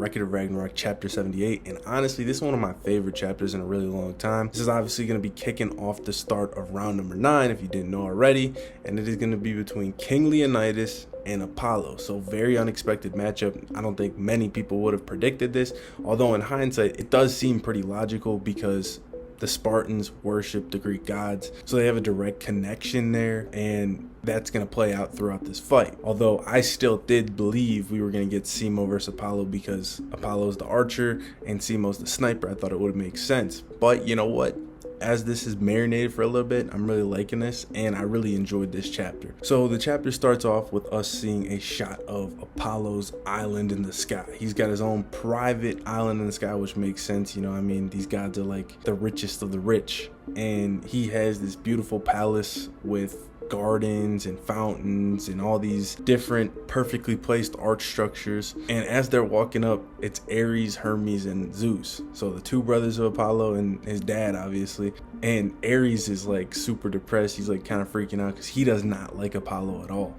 Record of Ragnarok chapter 78, and honestly this is one of my favorite chapters in a really long time. This is obviously going to be kicking off the start of round number 9 if you didn't know already, and it is going to be between King Leonidas and Apollo. So very unexpected matchup. I don't think many people would have predicted this, although in hindsight it does seem pretty logical because the Spartans worship the Greek gods, so they have a direct connection there, and that's going to play out throughout this fight. Although I still did believe we were going to get Simo versus Apollo because Apollo's the archer and Simo's the sniper. I thought it would make sense, but you know what? As this is marinated for a little bit, I'm really liking this, and I really enjoyed this chapter. So the chapter starts off with us seeing a shot of Apollo's island in the sky. He's got his own private island in the sky, which makes sense. You know, I mean, these gods are like the richest of the rich, and he has this beautiful palace with gardens and fountains and all these different perfectly placed arch structures. And as they're walking up, it's Ares, Hermes, and Zeus, so the two brothers of Apollo and his dad, obviously. And Ares is like super depressed. He's like kind of freaking out because he does not like Apollo at all,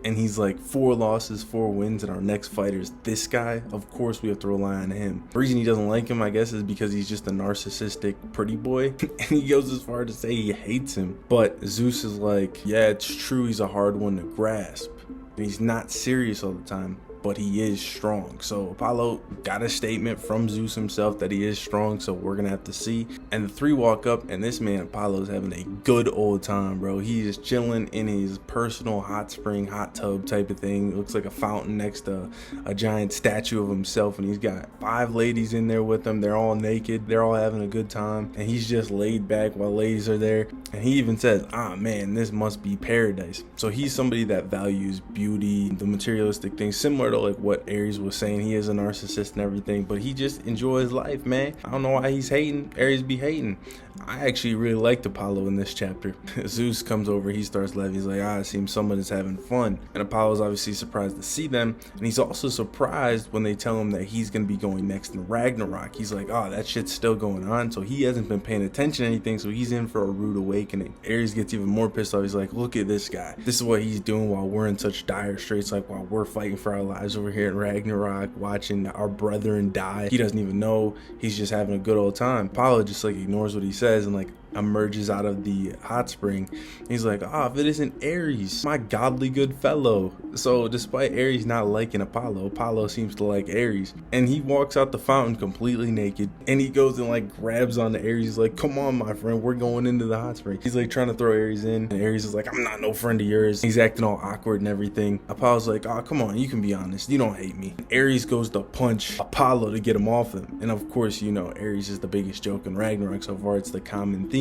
and he's like 4 losses, 4 wins, and our next fighter is this guy. Of course we have to rely on him. The reason he doesn't like him, I guess, is because he's just a narcissistic pretty boy and he goes as far to say he hates him. But Zeus is like, yeah, it's true, he's a hard one to grasp, and he's not serious all the time, but he is strong. So Apollo got a statement from Zeus himself that he is strong, so we're gonna have to see. And the 3 walk up, and this man Apollo's having a good old time, bro. He is chilling in his personal hot spring, hot tub type of thing. It looks like a fountain next to a giant statue of himself, and he's got 5 ladies in there with him. They're all naked, they're all having a good time, and he's just laid back while ladies are there. And he even says, ah man, this must be paradise. So he's somebody that values beauty, the materialistic things, similar to like what Ares was saying. He is a narcissist and everything, but he just enjoys life, man. I don't know why he's hating. Ares be hating. I actually really liked Apollo in this chapter. Zeus comes over, he starts laughing. He's like, it seems someone is having fun. And Apollo's obviously surprised to see them, and he's also surprised when they tell him that he's gonna be going next in Ragnarok. He's like, that shit's still going on, so he hasn't been paying attention to anything, so he's in for a rude awakening. Ares gets even more pissed off. He's like, look at this guy. This is what he's doing while we're in such dire straits, like while we're fighting for our lives over here in Ragnarok, watching our brethren die. He doesn't even know. He's just having a good old time. Apollo just like ignores what he says and like emerges out of the hot spring. He's like, if it isn't Ares, my godly good fellow. So despite Ares not liking Apollo seems to like Ares, and he walks out the fountain completely naked, and he goes and like grabs on to Ares. He's like, come on my friend, we're going into the hot spring. He's like trying to throw Ares in, and Ares is like, I'm not no friend of yours. He's acting all awkward and everything. Apollo's like, come on, you can be honest, you don't hate me. And Ares goes to punch Apollo to get him off him, and of course, you know, Ares is the biggest joke in Ragnarok so far. It's the common theme.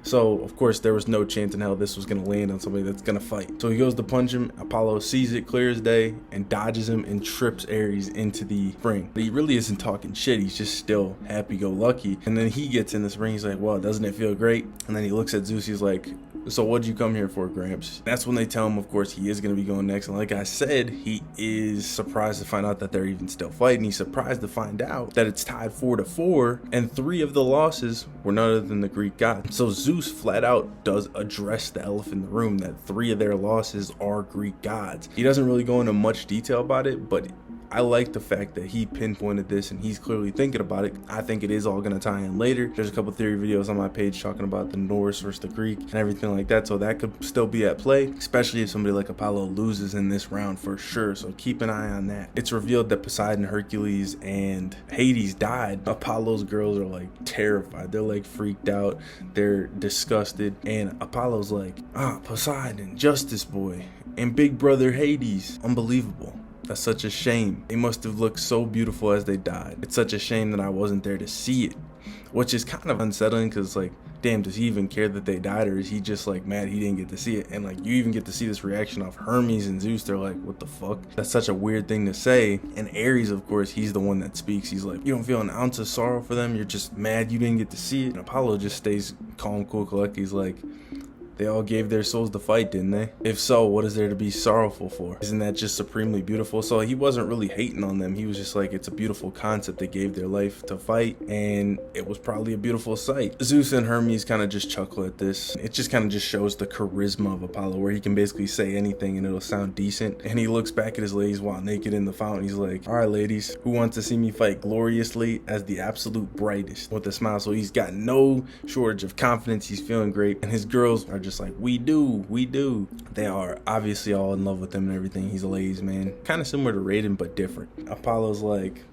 So of course there was no chance in hell this was going to land on somebody that's going to fight. So he goes to punch him. Apollo sees it clear as day and dodges him and trips Ares into the ring. But he really isn't talking shit, he's just still happy-go-lucky. And then he gets in this ring. He's like, well, doesn't it feel great? And then he looks at Zeus. He's like, so what'd you come here for, Gramps? That's when they tell him, of course, he is going to be going next. And like I said, he is surprised to find out that they're even still fighting. He's surprised to find out that it's tied 4-4, and 3 of the losses were none other than the Greek gods. So Zeus flat out does address the elephant in the room, that 3 of their losses are Greek gods. He doesn't really go into much detail about it, but I like the fact that he pinpointed this and he's clearly thinking about it. I think it is all going to tie in later. There's a couple theory videos on my page talking about the Norse versus the Greek and everything like that, so that could still be at play, especially if somebody like Apollo loses in this round for sure, so keep an eye on that. It's revealed that Poseidon, Hercules, and Hades died. Apollo's girls are like terrified. They're like freaked out. They're disgusted, and Apollo's like, Poseidon, Justice Boy, and Big Brother Hades. Unbelievable. That's such a shame. They must have looked so beautiful as they died. It's such a shame that I wasn't there to see it, which is kind of unsettling because like, damn, does he even care that they died, or is he just like mad he didn't get to see it? And like, you even get to see this reaction of Hermes and Zeus. They're like, what the fuck? That's such a weird thing to say. And Ares, of course, he's the one that speaks. He's like, you don't feel an ounce of sorrow for them, you're just mad you didn't get to see it. And Apollo just stays calm, cool, collected. He's like, They all gave their souls to fight, didn't they? If so, what is there to be sorrowful for? Isn't that just supremely beautiful? So he wasn't really hating on them. He was just like, it's a beautiful concept. They gave their life to fight, and it was probably a beautiful sight. Zeus and Hermes kind of just chuckle at this. It just kind of just shows the charisma of Apollo, where he can basically say anything and it'll sound decent. And he looks back at his ladies while naked in the fountain. He's like, all right, ladies, who wants to see me fight gloriously as the absolute brightest, with a smile. So he's got no shortage of confidence. He's feeling great, and his girls are just like, we do. They are obviously all in love with him and everything. He's a ladies man, kind of similar to Raiden but different. Apollo's like,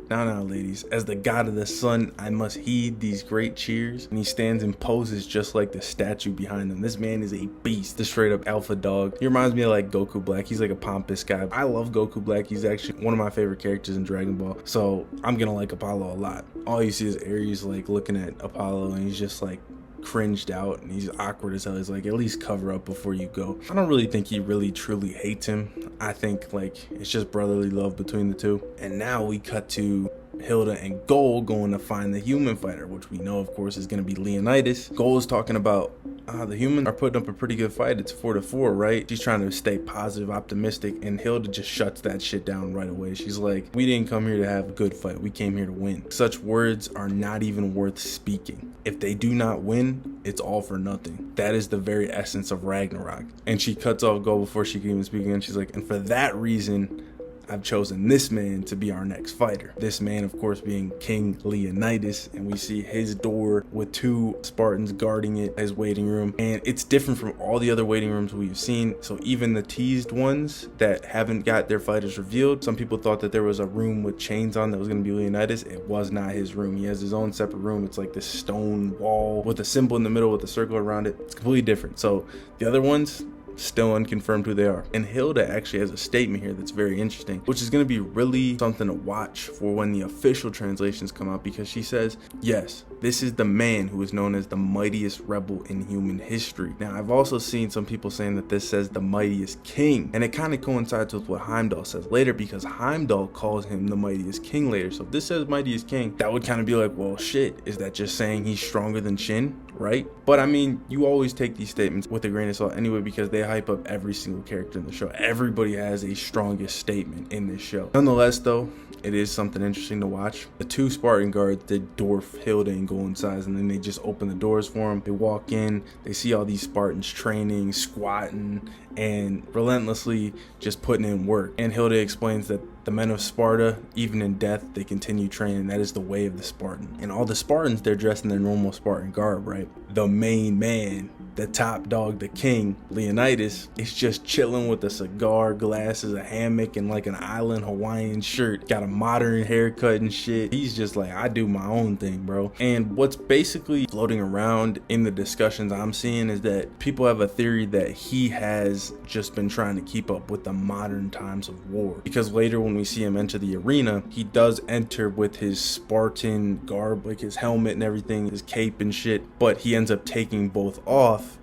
now, ladies, as the god of the sun, I must heed these great cheers. And he stands and poses just like the statue behind him. This man is a beast, the straight up alpha dog. He reminds me of like Goku Black. He's like a pompous guy. I love Goku Black. He's actually one of my favorite characters in Dragon Ball. So I'm gonna like Apollo a lot. All you see is Ares like looking at Apollo, and he's just like cringed out, and he's awkward as hell. He's like, at least cover up before you go. I don't really think he really truly hates him. I think like it's just brotherly love between the two. And now we cut to Hilda and Gold going to find the human fighter, which we know of course is going to be Leonidas. Gold is talking about the humans are putting up a pretty good fight. It's 4-4, right? She's trying to stay positive, optimistic, and Hilda just shuts that shit down right away. She's like, we didn't come here to have a good fight. We came here to win. Such words are not even worth speaking. If they do not win, it's all for nothing. That is the very essence of Ragnarok. And she cuts off Gold before she can even speak again. She's like, and for that reason, I've chosen this man to be our next fighter. This man, of course, being King Leonidas, and we see his door with 2 Spartans guarding it, his waiting room, and it's different from all the other waiting rooms we've seen. So even the teased ones that haven't got their fighters revealed, some people thought that there was a room with chains on that was going to be Leonidas. It was not his room. He has his own separate room. It's like this stone wall with a symbol in the middle with a circle around it. It's completely different. So the other ones, still unconfirmed who they are. And Hilda actually has a statement here that's very interesting, which is going to be really something to watch for when the official translations come out, because she says, yes, this is the man who is known as the mightiest rebel in human history. Now, I've also seen some people saying that this says the mightiest king, and it kind of coincides with what Heimdall says later, because Heimdall calls him the mightiest king later. So if this says mightiest king, that would kind of be like, well, shit, is that just saying he's stronger than Shin? Right? But I mean, you always take these statements with a grain of salt anyway, because they hype up every single character in the show. Everybody has a strongest statement in this show. Nonetheless, though, it is something interesting to watch. The 2 Spartan guards did dwarf Hilda and go inside, and then they just open the doors for them. They walk in, they see all these Spartans training, squatting, and relentlessly just putting in work. And Hilda explains that the men of Sparta, even in death, they continue training. That is the way of the Spartan. And all the Spartans, they're dressed in their normal Spartan garb, right? The main man, the top dog, the king, Leonidas, is just chilling with a cigar, glasses, a hammock, and like an island Hawaiian shirt. Got a modern haircut and shit. He's just like, I do my own thing, bro. And what's basically floating around in the discussions I'm seeing is that people have a theory that he has just been trying to keep up with the modern times of war. Because later when we see him enter the arena, he does enter with his Spartan garb, like his helmet and everything, his cape and shit, but he ends up taking both off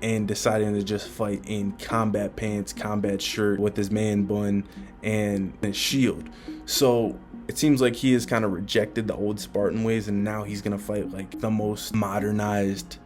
and deciding to just fight in combat pants, combat shirt with his man bun and his shield. So it seems like he has kind of rejected the old Spartan ways, and now he's gonna fight like the most modernized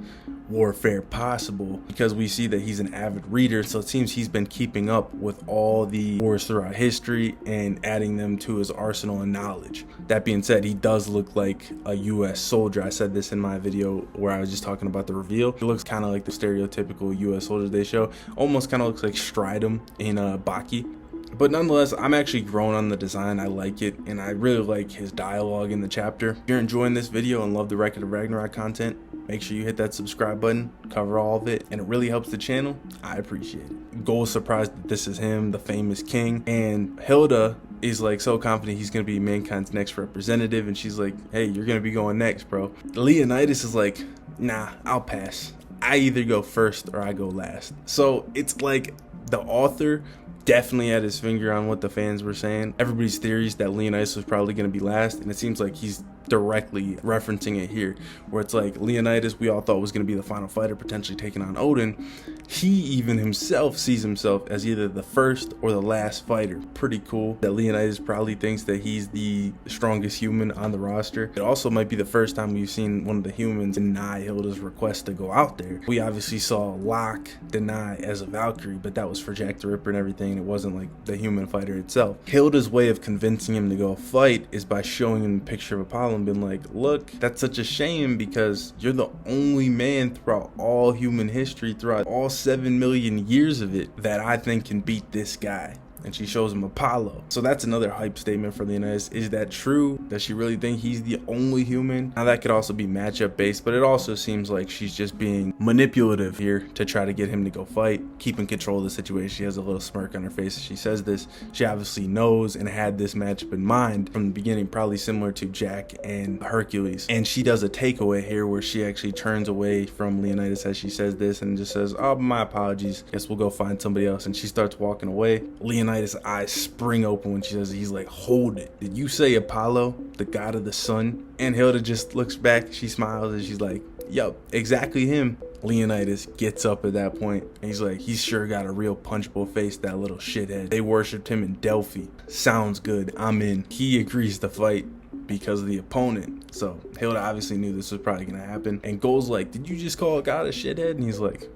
warfare possible, because we see that he's an avid reader. So it seems he's been keeping up with all the wars throughout history and adding them to his arsenal and knowledge. That being said, he does look like a US soldier. I said this in my video where I was just talking about the reveal. He looks kind of like the stereotypical US soldiers they show. Almost kind of looks like Stridham in Baki. But nonetheless, I'm actually growing on the design. I like it, and I really like his dialogue in the chapter. If you're enjoying this video and love the Record of Ragnarok content, make sure you hit that subscribe button, cover all of it, and it really helps the channel. I appreciate it. Goal is surprised that this is him, the famous king, and Hilda is like so confident he's gonna be mankind's next representative, and she's like, hey, you're gonna be going next, bro. Leonidas is like, nah, I'll pass. I either go first or I go last. So it's like the author definitely had his finger on what the fans were saying. Everybody's theories that Leonidas was probably going to be last, and it seems like he's directly referencing it here, where it's like Leonidas, we all thought was going to be the final fighter, potentially taking on Odin. He even himself sees himself as either the first or the last fighter. Pretty cool that Leonidas probably thinks that he's the strongest human on the roster. It also might be the first time we've seen one of the humans deny Hilda's request to go out there. We obviously saw Locke deny as a Valkyrie, but that was for Jack the Ripper and everything. It wasn't like the human fighter itself. Hilda's way of convincing him to go fight is by showing him a picture of Apollo and being like, look, that's such a shame because you're the only man throughout all human history, throughout all 7 million years of it, that I think can beat this guy. And she shows him Apollo. So that's another hype statement for Leonidas. Is that true? Does she really think he's the only human? Now that could also be matchup based, but it also seems like she's just being manipulative here to try to get him to go fight, keeping control of the situation. She has a little smirk on her face as she says this. She obviously knows and had this matchup in mind from the beginning, probably similar to Jack and Hercules. And she does a takeaway here where she actually turns away from Leonidas as she says this and just says, oh, my apologies. Guess we'll go find somebody else. And she starts walking away. Leonidas' eyes spring open when she says, he's like, hold it. Did you say Apollo, the god of the sun? And Hilda just looks back, she smiles, and she's like, yup, exactly him. Leonidas gets up at that point, and he's like, he's sure got a real punchable face, that little shithead. They worshipped him in Delphi. Sounds good, I'm in. He agrees to fight because of the opponent. So Hilda obviously knew this was probably gonna happen, and Gold's like, did you just call a god a shithead? And he's like,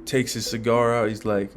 takes his cigar out, he's like,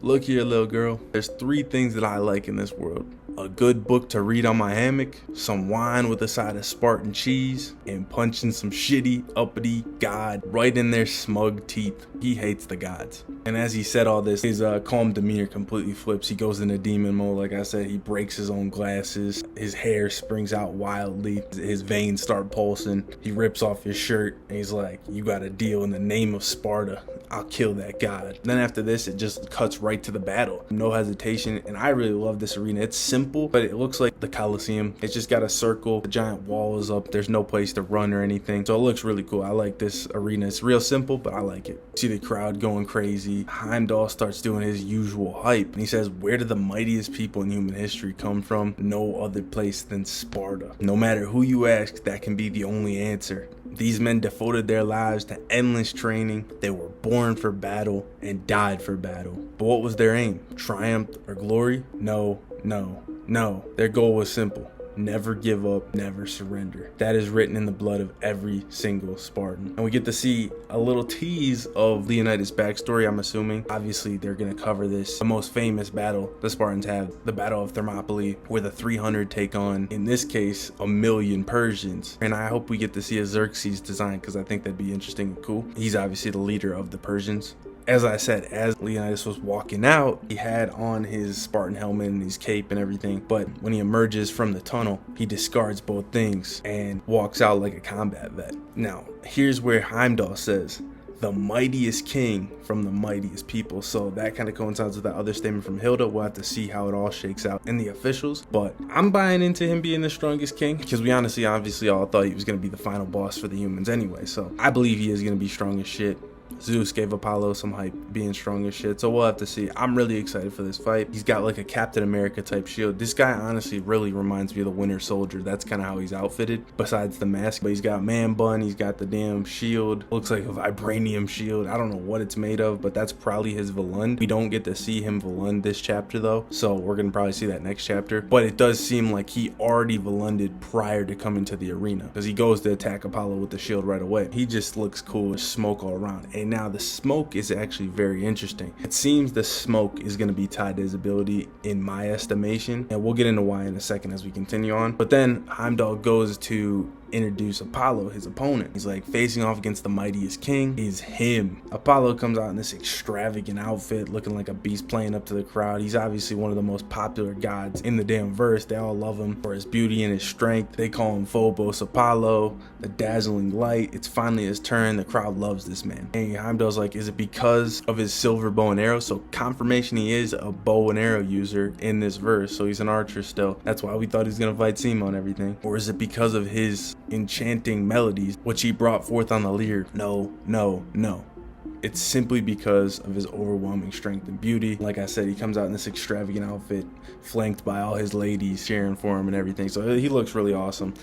look here, little girl, there's 3 things that I like in this world. A good book to read on my hammock, some wine with a side of Spartan cheese, and punching some shitty, uppity god right in their smug teeth. He hates the gods. And as he said all this, his calm demeanor completely flips. He goes into demon mode. Like I said, he breaks his own glasses. His hair springs out wildly. His veins start pulsing. He rips off his shirt, and he's like, you got a deal in the name of Sparta. I'll kill that god. Then after this, it just cuts right to the battle. No hesitation, and I really love this arena. It's simple, but it looks like the Coliseum. It's just got a circle. The giant wall is up. There's no place to run or anything. So it looks really cool. I like this arena. It's real simple, but I like it. See the crowd going crazy. Heimdall starts doing his usual hype. And he says, where did the mightiest people in human history come from? No other place than Sparta. No matter who you ask, that can be the only answer. These men devoted their lives to endless training. They were born for battle and died for battle. But what was their aim? Triumph or glory? No, no, no. Their goal was simple. Never give up, never surrender. That is written in the blood of every single Spartan. And we get to see a little tease of Leonidas' backstory, I'm assuming. Obviously, they're going to cover this. The most famous battle the Spartans have, the Battle of Thermopylae, where the 300 take on, in this case, 1,000,000 Persians. And I hope we get to see a Xerxes design, because I think that'd be interesting and cool. He's obviously the leader of the Persians. As I said, as Leonidas was walking out, he had on his Spartan helmet and his cape and everything. But when he emerges from the tunnel, he discards both things and walks out like a combat vet. Now, here's where Heimdall says, the mightiest king from the mightiest people. So that kind of coincides with that other statement from Hilda. We'll have to see how it all shakes out in the officials. But I'm buying into him being the strongest king, because we obviously all thought he was going to be the final boss for the humans anyway. So I believe he is going to be strong as shit. Zeus gave Apollo some hype, being strong as shit, so we'll have to see. I'm really excited for this fight. He's got like a Captain America type shield. This guy honestly really reminds me of the Winter Soldier. That's kind of how he's outfitted, besides the mask. But he's got man bun, he's got the damn shield. Looks like a vibranium shield. I don't know what it's made of, but that's probably his Volund. We don't get to see him Volund this chapter though, so we're gonna probably see that next chapter. But it does seem like he already Volunded prior to coming to the arena, because he goes to attack Apollo with the shield right away. He just looks cool. There's smoke all around. And now the smoke is actually very interesting. It seems the smoke is going to be tied to his ability in my estimation, and we'll get into why in a second as we continue on. But then Heimdall goes to introduce Apollo, his opponent. He's like, facing off against the mightiest king is him. Apollo comes out in this extravagant outfit, looking like a beast, playing up to the crowd. He's obviously one of the most popular gods in the damn verse. They all love him for his beauty and his strength. They call him Phobos Apollo, the dazzling light. It's finally his turn. The crowd loves this man. And Heimdall's like, is it because of his silver bow and arrow? So confirmation he is a bow and arrow user in this verse. So he's an archer still. That's why we thought he was gonna fight Simo and everything. Or is it because of his enchanting melodies which he brought forth on the lyre? No, no, no. it's simply because of his overwhelming strength and beauty. Like I said, he comes out in this extravagant outfit, flanked by all his ladies cheering for him and everything. So he looks really awesome.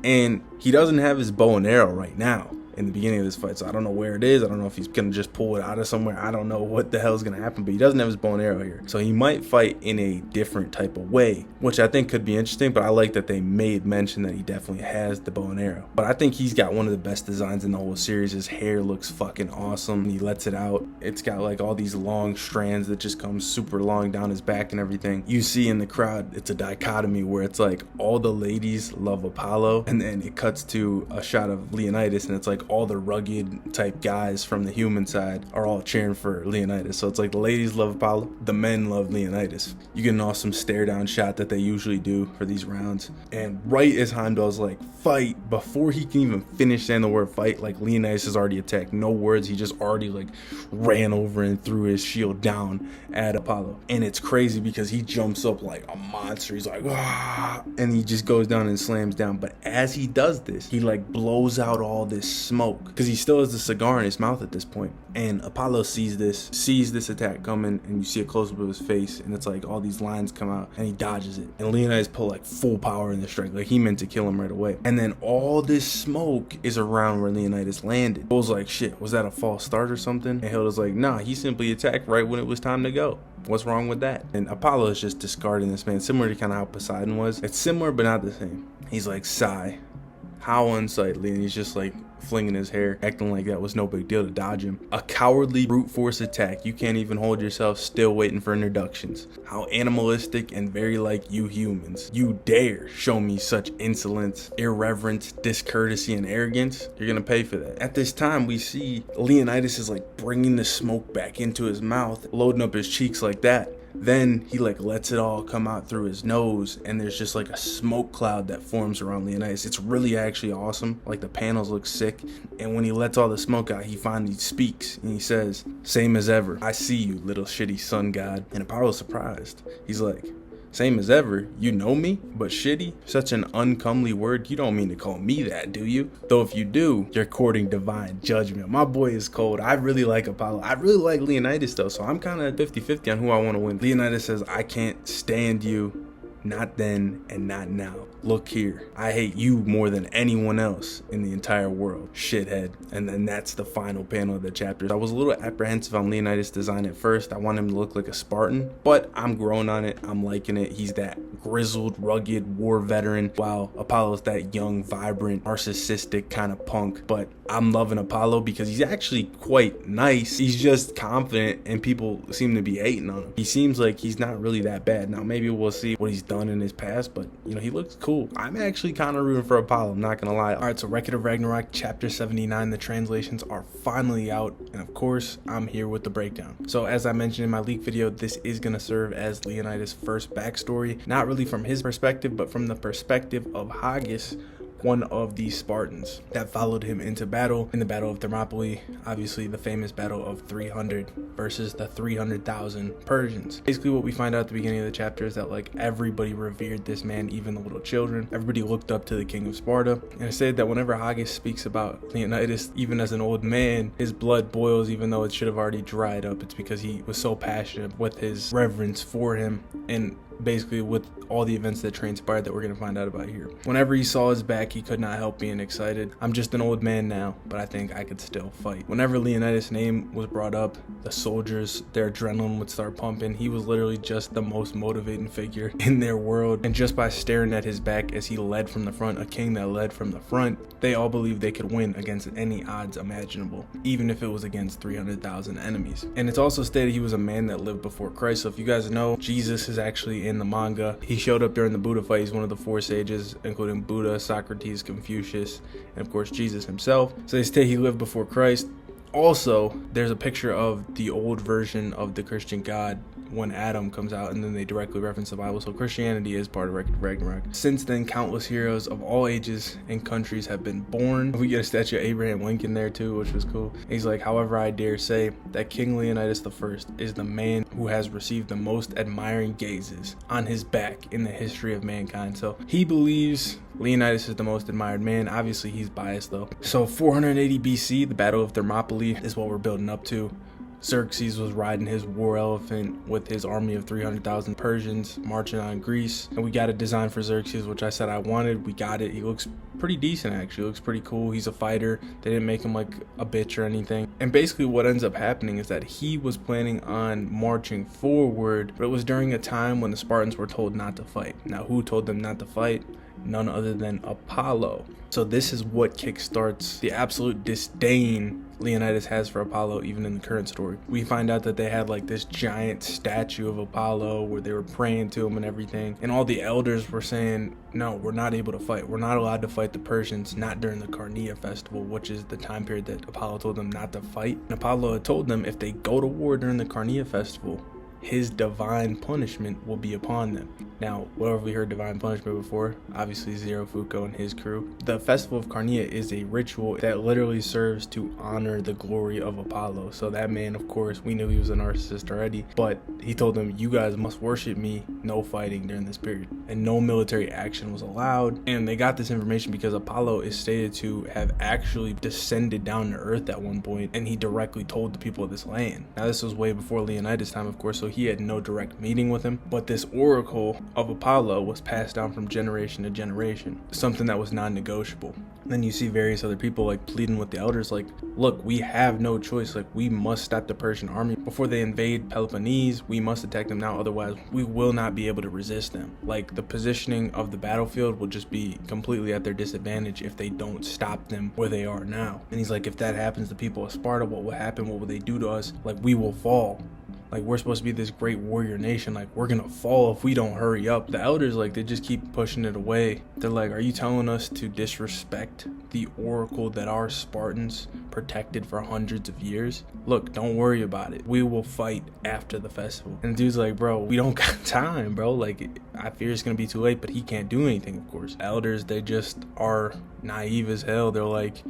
And he doesn't have his bow and arrow right now in the beginning of this fight, so I don't know where it is. I don't know if he's gonna just pull it out of somewhere. I don't know what the hell is gonna happen, but he doesn't have his bow and arrow here, so he might fight in a different type of way, which I think could be interesting. But I like that they made mention that he definitely has the bow and arrow. But I think he's got one of the best designs in the whole series. His hair looks fucking awesome. He lets it out. It's got like all these long strands that just come super long down his back and everything. You see in the crowd, it's a dichotomy where it's like all the ladies love Apollo, and then it cuts to a shot of Leonidas, and it's like all the rugged type guys from the human side are all cheering for Leonidas. So it's like the ladies love Apollo, the men love Leonidas. You get an awesome stare down shot that they usually do for these rounds, and right as Heimdall's like fight, before he can even finish saying the word fight, like Leonidas has already attacked. No words, he just already like ran over and threw his shield down at Apollo. And it's crazy because he jumps up like a monster. He's like, ah, and he just goes down and slams down. But as he does this, he like blows out all this smoke, because he still has the cigar in his mouth at this point. And Apollo sees this attack coming, and you see a close-up of his face, and it's like all these lines come out, and he dodges it. And Leonidas pull like full power in the strike, like he meant to kill him right away. And then all this smoke is around where Leonidas landed. Bull's like, shit, was that a false start or something? And Hilda's like, nah, he simply attacked right when it was time to go. What's wrong with that? And Apollo is just discarding this man, similar to kind of how Poseidon was. It's similar, but not the same. He's like, sigh. How unsightly. And he's just like flinging his hair, acting like that was no big deal to dodge him. A cowardly brute force attack. You can't even hold yourself, still waiting for introductions. How animalistic and very like you humans. You dare show me such insolence, irreverence, discourtesy, and arrogance? You're gonna pay for that. At this time, we see Leonidas is like bringing the smoke back into his mouth, loading up his cheeks like that. Then he like lets it all come out through his nose, and there's just like a smoke cloud that forms around Leonidas. It's really actually awesome. Like the panels look sick. And when he lets all the smoke out, he finally speaks, and he says, same as ever. I see you, little shitty sun god. And Apollo's surprised. He's like, same as ever? You know me? But shitty? Such an uncomely word. You don't mean to call me that, do you? Though if you do, you're courting divine judgment. My boy is cold. I really like Apollo. I really like Leonidas though, so I'm kind of 50-50 on who I want to win. Leonidas says, I can't stand you. Not then and not now. Look here. I hate you more than anyone else in the entire world. Shithead. And then that's the final panel of the chapter. I was a little apprehensive on Leonidas' design at first. I want him to look like a Spartan, but I'm growing on it. I'm liking it. He's that grizzled, rugged war veteran, while Apollo's that young, vibrant, narcissistic kind of punk. But I'm loving Apollo because he's actually quite nice. He's just confident, and people seem to be hating on him. He seems like he's not really that bad. Now, maybe we'll see what he's done in his past, but you know, he looks cool. I'm actually kind of rooting for Apollo, I'm not gonna lie. Alright, so Record of Ragnarok chapter 79, the translations are finally out, and of course I'm here with the breakdown. So as I mentioned in my leak video, this is gonna serve as Leonidas' first backstory, not really from his perspective, but from the perspective of Haggis, one of the Spartans that followed him into battle in the Battle of Thermopylae, obviously the famous battle of 300 versus the 300,000 Persians. Basically what we find out at the beginning of the chapter is that like everybody revered this man, even the little children. Everybody looked up to the king of Sparta, and it said that whenever Haggis speaks about Leonidas, even as an old man, his blood boils even though it should have already dried up. It's because he was so passionate with his reverence for him, and basically with all the events that transpired that we're going to find out about here. Whenever he saw his back, he could not help being excited. I'm just an old man now, but I think I could still fight. Whenever Leonidas' name was brought up, the soldiers, their adrenaline would start pumping. He was literally just the most motivating figure in their world, and just by staring at his back as he led from the front, a king that led from the front, they all believed they could win against any odds imaginable, even if it was against 300,000 enemies. And it's also stated he was a man that lived before Christ. So if you guys know, Jesus is actually in the manga. He showed up during the Buddha fight. He's one of the four sages, including Buddha, Socrates, Confucius, and of course Jesus himself. So they state he lived before Christ. Also, there's a picture of the old version of the Christian God when Adam comes out, and then they directly reference the Bible. So Christianity is part of Record of Ragnarok. Since then, countless heroes of all ages and countries have been born. We get a statue of Abraham Lincoln there too, which was cool. He's like, however, I dare say that King Leonidas I is the man who has received the most admiring gazes on his back in the history of mankind. So he believes Leonidas is the most admired man. Obviously he's biased though. So 480 BC, the Battle of Thermopylae is what we're building up to. Xerxes was riding his war elephant with his army of 300,000 Persians marching on Greece, and we got a design for Xerxes, which I said I wanted. We got it. He looks pretty decent, actually. He looks pretty cool. He's a fighter. They didn't make him like a bitch or anything. And basically what ends up happening is that he was planning on marching forward, but it was during a time when the Spartans were told not to fight. Now, who told them not to fight? None other than Apollo. So this is what kickstarts the absolute disdain Leonidas has for Apollo, even in the current story. We find out that they had like this giant statue of Apollo where they were praying to him and everything, and all the elders were saying, no, we're not able to fight. We're not allowed to fight the Persians, not during the Carnea festival, which is the time period that Apollo told them not to fight. And Apollo had told them if they go to war during the Carnea festival, his divine punishment will be upon them. Now, where have we heard divine punishment before? Obviously Zero Fuko and his crew. The festival of Carnea is a ritual that literally serves to honor the glory of Apollo. So that man, of course, we knew he was a narcissist already, but he told them, you guys must worship me, no fighting during this period. And no military action was allowed. And they got this information because Apollo is stated to have actually descended down to earth at one point, and he directly told the people of this land. Now, this was way before Leonidas' time, of course, so he had no direct meeting with him, but this oracle of Apollo was passed down from generation to generation, something that was non-negotiable. Then you see various other people like pleading with the elders like, look, we have no choice, like we must stop the Persian army before they invade Peloponnese. We must attack them now, otherwise we will not be able to resist them. Like the positioning of the battlefield will just be completely at their disadvantage if they don't stop them where they are now. And he's like, if that happens, the people of Sparta, what will happen? What will they do to us? Like we will fall. Like we're supposed to be this great warrior nation, like we're gonna fall if we don't hurry up. The elders, like, they just keep pushing it away. They're like, are you telling us to disrespect the oracle that our Spartans protected for hundreds of years? Look, don't worry about it, we will fight after the festival. And the dude's like, bro, we don't got time, bro. Like I fear it's gonna be too late, but he can't do anything, of course. Elders, they just are naive as hell. They're like,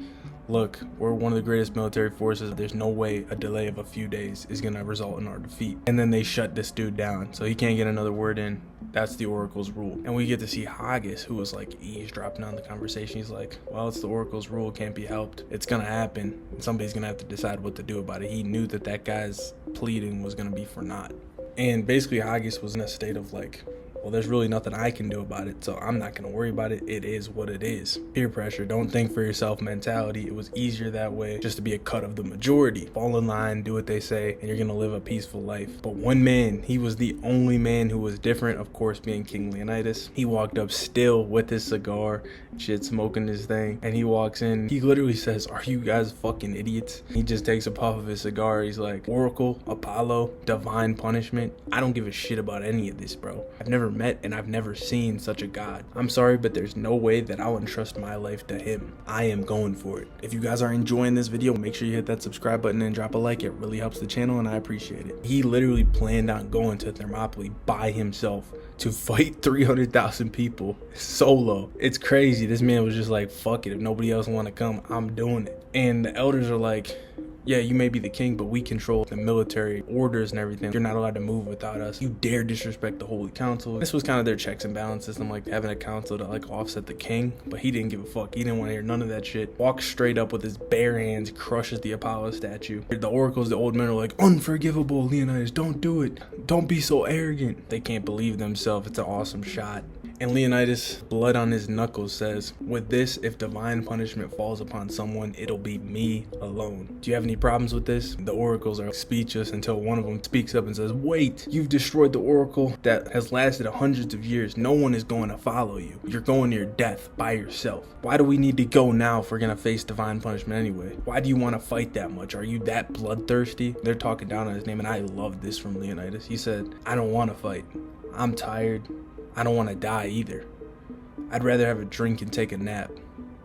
look, we're one of the greatest military forces. There's no way a delay of a few days is gonna result in our defeat. And then they shut this dude down, so he can't get another word in. That's the oracle's rule. And we get to see Haggis, who was like eavesdropping on the conversation. He's like, well, it's the oracle's rule, can't be helped. It's gonna happen, and somebody's gonna have to decide what to do about it. He knew that that guy's pleading was gonna be for naught. And basically Haggis was in a state of like, well, there's really nothing I can do about it, so I'm not going to worry about it. It is what it is. Peer pressure, don't think for yourself mentality. It was easier that way, just to be a cut of the majority. Fall in line, do what they say, and you're going to live a peaceful life. But one man, he was the only man who was different, of course, being King Leonidas. He walked up still with his cigar, shit, smoking his thing, and he walks in. He literally says, are you guys fucking idiots? He just takes a puff of his cigar. He's like, Oracle, Apollo, divine punishment. I don't give a shit about any of this, bro. I've never met and I've never seen such a god. I'm sorry, but there's no way that I'll entrust my life to him. I am going for it. If you guys are enjoying this video, make sure you hit that subscribe button and drop a like. It really helps the channel and I appreciate it. He literally planned on going to Thermopylae by himself to fight 300,000 people solo. It's crazy. This man was just like, fuck it, if nobody else want to come, I'm doing it. And the elders are like, yeah, you may be the king, but we control the military orders and everything. You're not allowed to move without us. You dare disrespect the Holy Council. This was kind of their checks and balance system, like having a council to like offset the king, but he didn't give a fuck. He didn't want to hear none of that shit. Walks straight up with his bare hands, crushes the Apollo statue. The oracles, the old men are like, unforgivable, Leonidas, don't do it. Don't be so arrogant. They can't believe themselves. It's an awesome shot. And Leonidas, blood on his knuckles, says, with this, if divine punishment falls upon someone, it'll be me alone. Do you have any problems with this? The oracles are speechless until one of them speaks up and says, wait, you've destroyed the oracle that has lasted hundreds of years. No one is going to follow you. You're going to your death by yourself. Why do we need to go now if we're going to face divine punishment anyway? Why do you want to fight that much? Are you that bloodthirsty? They're talking down on his name, and I love this from Leonidas. He said, I don't want to fight. I'm tired. I don't want to die either. I'd rather have a drink and take a nap,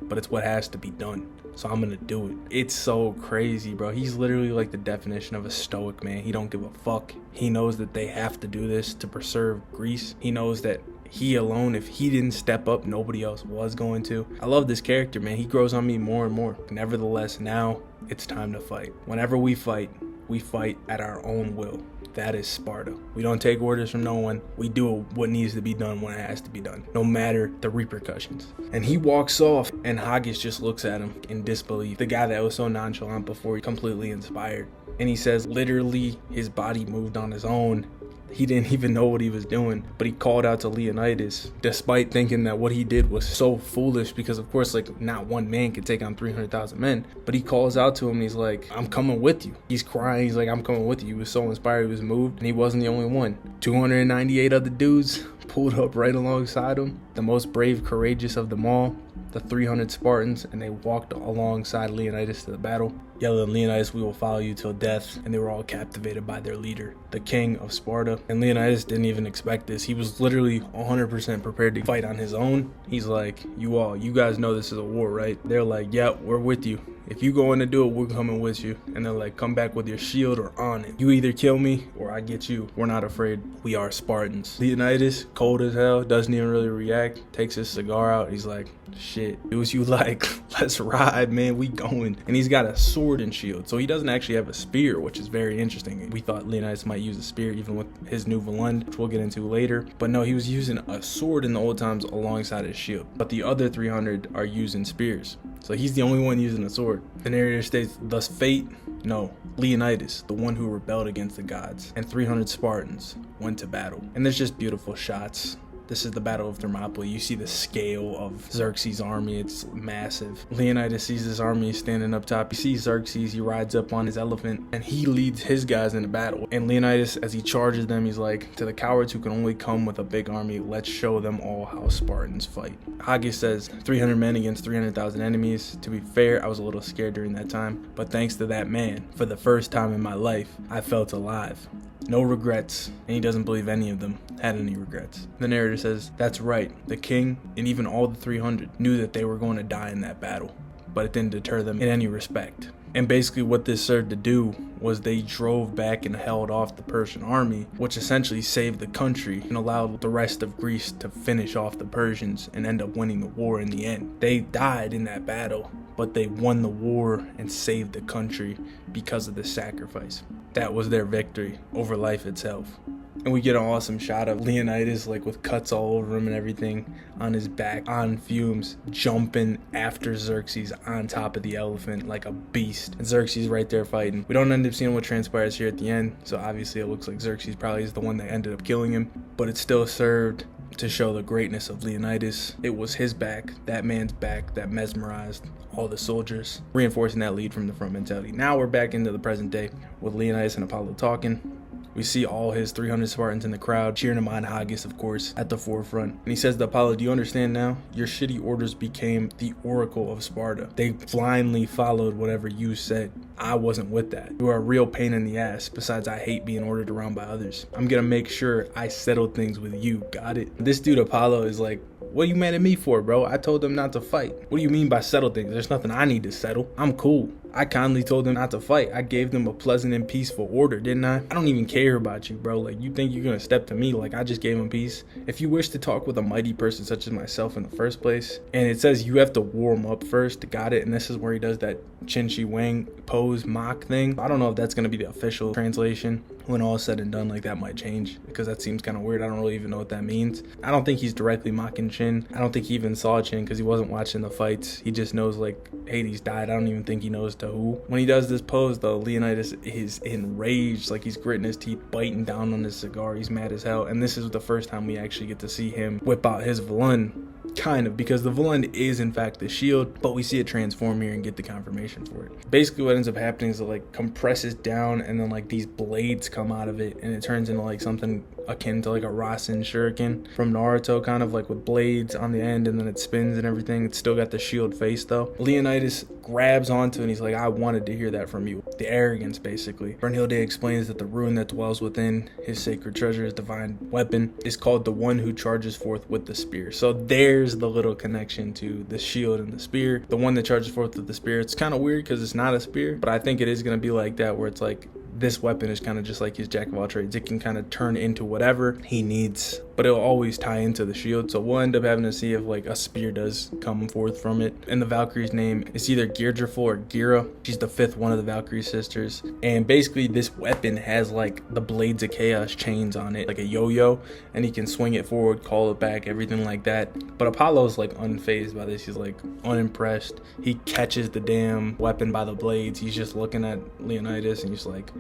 but it's what has to be done, so I'm gonna do it. It's so crazy, bro. He's literally like the definition of a stoic man. He don't give a fuck. He knows that they have to do this to preserve Greece. He knows that he alone, if he didn't step up, nobody else was going to. I love this character, man. He grows on me more and more. Nevertheless, now it's time to fight. Whenever we fight, we fight at our own will. That is Sparta. We don't take orders from no one. We do what needs to be done when it has to be done, no matter the repercussions. And he walks off, and Haggis just looks at him in disbelief. The guy that was so nonchalant before, he completely inspired. And he says literally his body moved on his own. He didn't even know what he was doing, but he called out to Leonidas, despite thinking that what he did was so foolish, because of course, like, not one man could take on 300,000 men. But he calls out to him and he's like, I'm coming with you. He's crying. He's like, I'm coming with you. He was so inspired. He was moved, and he wasn't the only one. 298 other dudes pulled up right alongside him. The most brave, courageous of them all, the 300 Spartans, and they walked alongside Leonidas to the battle, yelling, Leonidas, we will follow you till death. And they were all captivated by their leader, the king of Sparta. And Leonidas didn't even expect this. He was literally 100% prepared to fight on his own. He's like, you guys know this is a war, right? They're like, yeah, we're with you. If you go in to do it, we're coming with you. And they're like, come back with your shield or on it. You either kill me or I get you. We're not afraid. We are Spartans. Leonidas, cold as hell, doesn't even really react, takes his cigar out. He's like, shit, do what you like. Let's ride, man. We going. And he's got a sword and shield. So he doesn't actually have a spear, which is very interesting. We thought Leonidas might use a spear even with his new Volund, which we'll get into later. But no, he was using a sword in the old times alongside his shield. But the other 300 are using spears. So he's the only one using a sword. The narrator states, thus fate, no, Leonidas, the one who rebelled against the gods, and 300 Spartans went to battle. And there's just beautiful shots. This is the Battle of Thermopylae. You see the scale of Xerxes' army. It's massive. Leonidas sees this army standing up top. He sees Xerxes. He rides up on his elephant, and he leads his guys into battle. And Leonidas, as he charges them, he's like, to the cowards who can only come with a big army, let's show them all how Spartans fight. Haggis says, 300 men against 300,000 enemies. To be fair, I was a little scared during that time, but thanks to that man, for the first time in my life, I felt alive. No regrets, and he doesn't believe any of them had any regrets. The narrator says, that's right, the king and even all the 300 knew that they were going to die in that battle, but it didn't deter them in any respect. And basically what this served to do was they drove back and held off the Persian army, which essentially saved the country and allowed the rest of Greece to finish off the Persians and end up winning the war in the end. They died in that battle, but they won the war and saved the country because of the sacrifice. That was their victory over life itself. And we get an awesome shot of Leonidas, like with cuts all over him and everything, on his back, on fumes, jumping after Xerxes on top of the elephant like a beast. And Xerxes right there fighting. We don't end up seeing what transpires here at the end, so obviously it looks like Xerxes probably is the one that ended up killing him, but it still served to show the greatness of Leonidas. It was his back, that man's back, that mesmerized all the soldiers, reinforcing that lead from the front mentality. Now we're back into the present day with Leonidas and Apollo talking. We see all his 300 Spartans in the crowd cheering him on, Haggis, of course, at the forefront. And he says to Apollo, do you understand now? Your shitty orders became the oracle of Sparta. They blindly followed whatever you said. I wasn't with that. You are a real pain in the ass. Besides, I hate being ordered around by others. I'm gonna make sure I settle things with you. Got it? This dude Apollo is like, what are you mad at me for, bro? I told them not to fight. What do you mean by settle things? There's nothing I need to settle. I'm cool. I kindly told them not to fight. I gave them a pleasant and peaceful order, didn't I? I don't even care about you, bro. Like, you think you're gonna step to me like I just gave them peace? If you wish to talk with a mighty person such as myself in the first place, and it says you have to warm up first, got it? And this is where he does that Chin Shi Wang pose mock thing. I don't know if that's gonna be the official translation. When all is said and done, like, that might change, because that seems kind of weird. I don't really even know what that means. I don't think he's directly mocking Chin. I don't think he even saw Chin because he wasn't watching the fights. He just knows, like, Hades died. I don't even think he knows to who. When he does this pose, though, Leonidas is enraged, like he's gritting his teeth, biting down on his cigar. He's mad as hell. And this is the first time we actually get to see him whip out his Volund. Kind of, because the Volund is in fact the shield, but we see it transform here and get the confirmation for it. Basically what ends up happening is it like compresses down, and then like these blades come out of it, and it turns into like something akin to like a Rasen shuriken from Naruto, kind of like with blades on the end, and then it spins and everything. It's still got the shield face though. Leonidas grabs onto it and he's like, I wanted to hear that from you. The arrogance, basically. Brunhilde explains that the rune that dwells within his sacred treasure, his divine weapon, is called the one who charges forth with the spear. So there's the little connection to the shield and the spear. The one that charges forth with the spear, it's kind of weird because it's not a spear, but I think it is going to be like that, where it's like this weapon is kind of just like his jack of all trades. It can kind of turn into whatever he needs. but it'll always tie into the shield. So we'll end up having to see if like a spear does come forth from it. And the Valkyrie's name is either Geirdrifel or Gira. She's the 5th one of the Valkyrie sisters. And basically this weapon has like the Blades of Chaos chains on it, like a yo-yo, and he can swing it forward, call it back, everything like that. But Apollo's like unfazed by this. He's like unimpressed. He catches the damn weapon by the blades. He's just looking at Leonidas and he's like,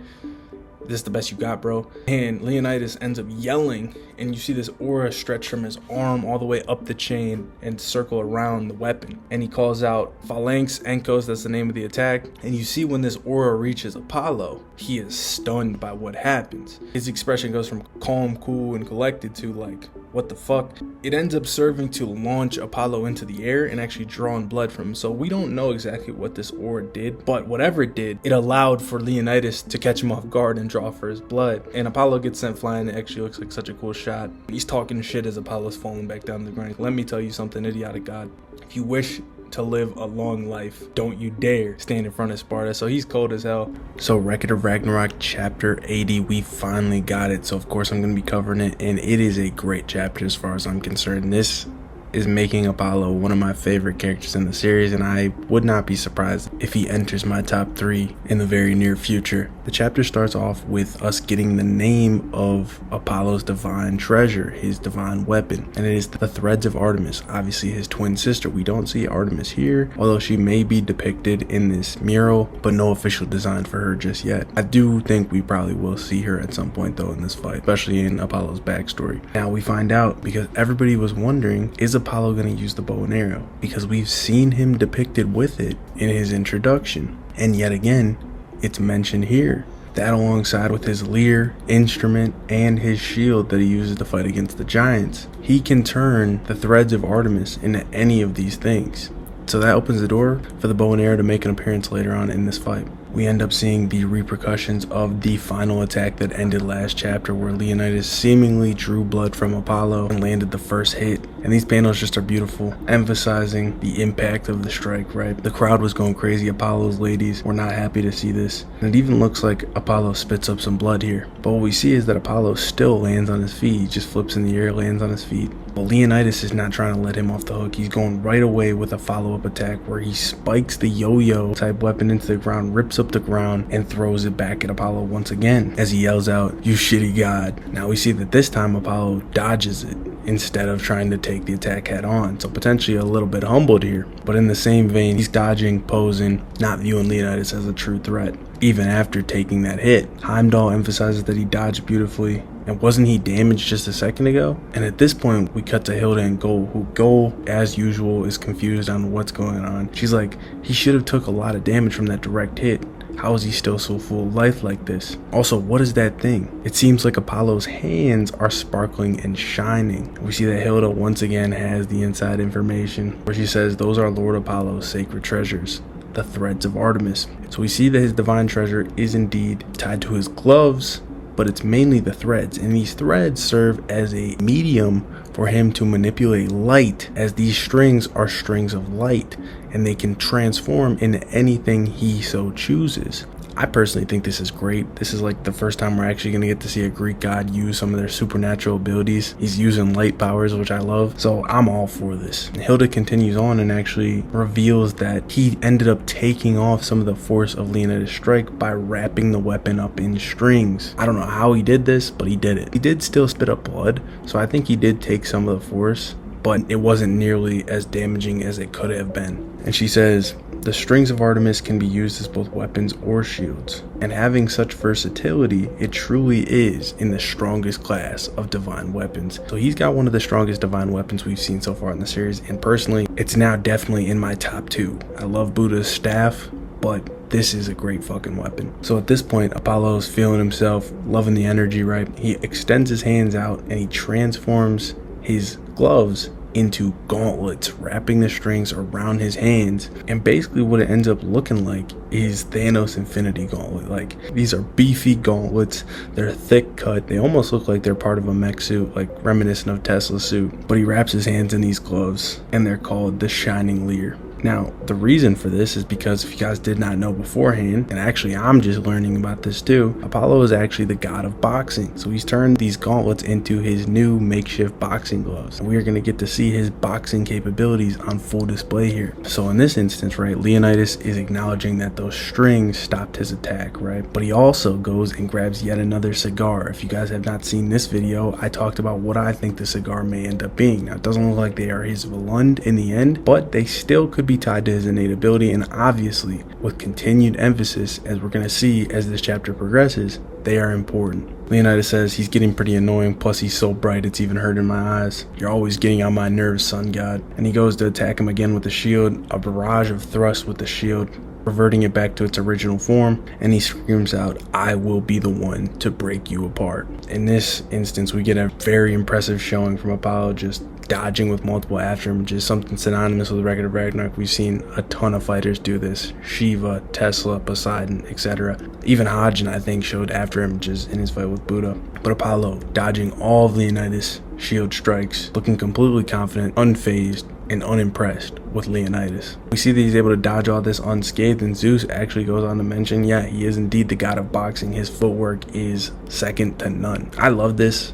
this is the best you got, bro. And Leonidas ends up yelling, and you see this aura stretch from his arm all the way up the chain and circle around the weapon. And he calls out Phalanx Enkos, that's the name of the attack. And you see when this aura reaches Apollo, he is stunned by what happens. His expression goes from calm, cool, and collected to like, what the fuck? It ends up serving to launch Apollo into the air and actually drawing blood from him. So we don't know exactly what this aura did, but whatever it did, it allowed for Leonidas to catch him off guard and draw for his blood. And Apollo gets sent flying. It actually looks like such a cool shot. He's talking shit as Apollo's falling back down the ground. Let me tell you something, idiotic god. If you wish to live a long life, don't you dare stand in front of Sparta. So he's cold as hell. So Record of Ragnarok chapter 80, we finally got it. So of course I'm going to be covering it, and it is a great chapter as far as I'm concerned. This is making Apollo one of my favorite characters in the series, and I would not be surprised if he enters my top 3 in the very near future. The chapter starts off with us getting the name of Apollo's divine treasure, his divine weapon, and it is the threads of Artemis, obviously his twin sister. We don't see Artemis here, although she may be depicted in this mural, but no official design for her just yet. I do think we probably will see her at some point though in this fight, especially in Apollo's backstory. Now we find out, because everybody was wondering, is Apollo going to use the bow and arrow? Because we've seen him depicted with it in his introduction, and yet again it's mentioned here. That alongside with his lyre, instrument, and his shield that he uses to fight against the giants, he can turn the threads of Artemis into any of these things. So that opens the door for the bow and arrow to make an appearance later on in this fight. We end up seeing the repercussions of the final attack that ended last chapter, where Leonidas seemingly drew blood from Apollo and landed the first hit. And these panels just are beautiful, emphasizing the impact of the strike, right? The crowd was going crazy. Apollo's ladies were not happy to see this. And it even looks like Apollo spits up some blood here. But what we see is that Apollo still lands on his feet. He just flips in the air, lands on his feet. But Leonidas is not trying to let him off the hook. He's going right away with a follow-up attack where he spikes the yo-yo type weapon into the ground, rips up the ground, and throws it back at Apollo once again as he yells out, "You shitty god." Now we see that this time Apollo dodges it instead of trying to take the attack head on. So potentially a little bit humbled here. But in the same vein, he's dodging, posing, not viewing Leonidas as a true threat, even after taking that hit. Heimdall emphasizes that he dodged beautifully. And wasn't he damaged just a second ago? And at this point, we cut to Hilda and Goal, who Goal, as usual, is confused on what's going on. She's like, he should have took a lot of damage from that direct hit. How is he still so full of life like this? Also, what is that thing? It seems like Apollo's hands are sparkling and shining. We see that Hilda once again has the inside information, where she says those are Lord Apollo's sacred treasures, the threads of Artemis. So we see that his divine treasure is indeed tied to his gloves, but it's mainly the threads, and these threads serve as a medium for him to manipulate light, as these strings are strings of light and they can transform into anything he so chooses. I personally think this is great. This is like the first time we're actually going to get to see a Greek god use some of their supernatural abilities. He's using light powers, which I love, so I'm all for this. Hilda continues on and actually reveals that he ended up taking off some of the force of Leonidas' strike by wrapping the weapon up in strings. I don't know how he did this, but he did it. He did still spit up blood, so I think he did take some of the force, but it wasn't nearly as damaging as it could have been. And she says, the strings of Artemis can be used as both weapons or shields, and having such versatility, it truly is in the strongest class of divine weapons. So he's got one of the strongest divine weapons we've seen so far in the series, and personally, it's now definitely in my top 2. I love Buddha's staff, but this is a great fucking weapon. So at this point, Apollo's feeling himself, loving the energy, right? He extends his hands out and he transforms his gloves into gauntlets, wrapping the strings around his hands. And basically what it ends up looking like is Thanos Infinity Gauntlet. Like, these are beefy gauntlets, they're thick cut, they almost look like they're part of a mech suit, like reminiscent of Tesla's suit. But he wraps his hands in these gloves, and they're called the Shining Lyre. Now, the reason for this is because if you guys did not know beforehand, and actually I'm just learning about this too, Apollo is actually the god of boxing. So he's turned these gauntlets into his new makeshift boxing gloves. And we're going to get to see his boxing capabilities on full display here. So in this instance, right, Leonidas is acknowledging that those strings stopped his attack, right? But he also goes and grabs yet another cigar. If you guys have not seen this video, I talked about what I think the cigar may end up being. Now, it doesn't look like they are his Volund in the end, but they still could be tied to his innate ability, and obviously with continued emphasis, as we're going to see as this chapter progresses, they are important. Leonidas says he's getting pretty annoying, plus he's so bright it's even hurting my eyes. You're always getting on my nerves, sun god. And he goes to attack him again with the shield, a barrage of thrusts with the shield, reverting it back to its original form, and he screams out, "I will be the one to break you apart." In this instance, we get a very impressive showing from Apollo, just dodging with multiple after him, just something synonymous with the record of Ragnarok. We've seen a ton of fighters do this: Shiva, Tesla, Poseidon, etc. Even Hajin, I think, showed after him just in his fight with Buddha. But Apollo dodging all of Leonidas' shield strikes, looking completely confident, unfazed, and unimpressed with Leonidas. We see that he's able to dodge all this unscathed, and Zeus actually goes on to mention, yeah, he is indeed the god of boxing. His footwork is second to none. I love this.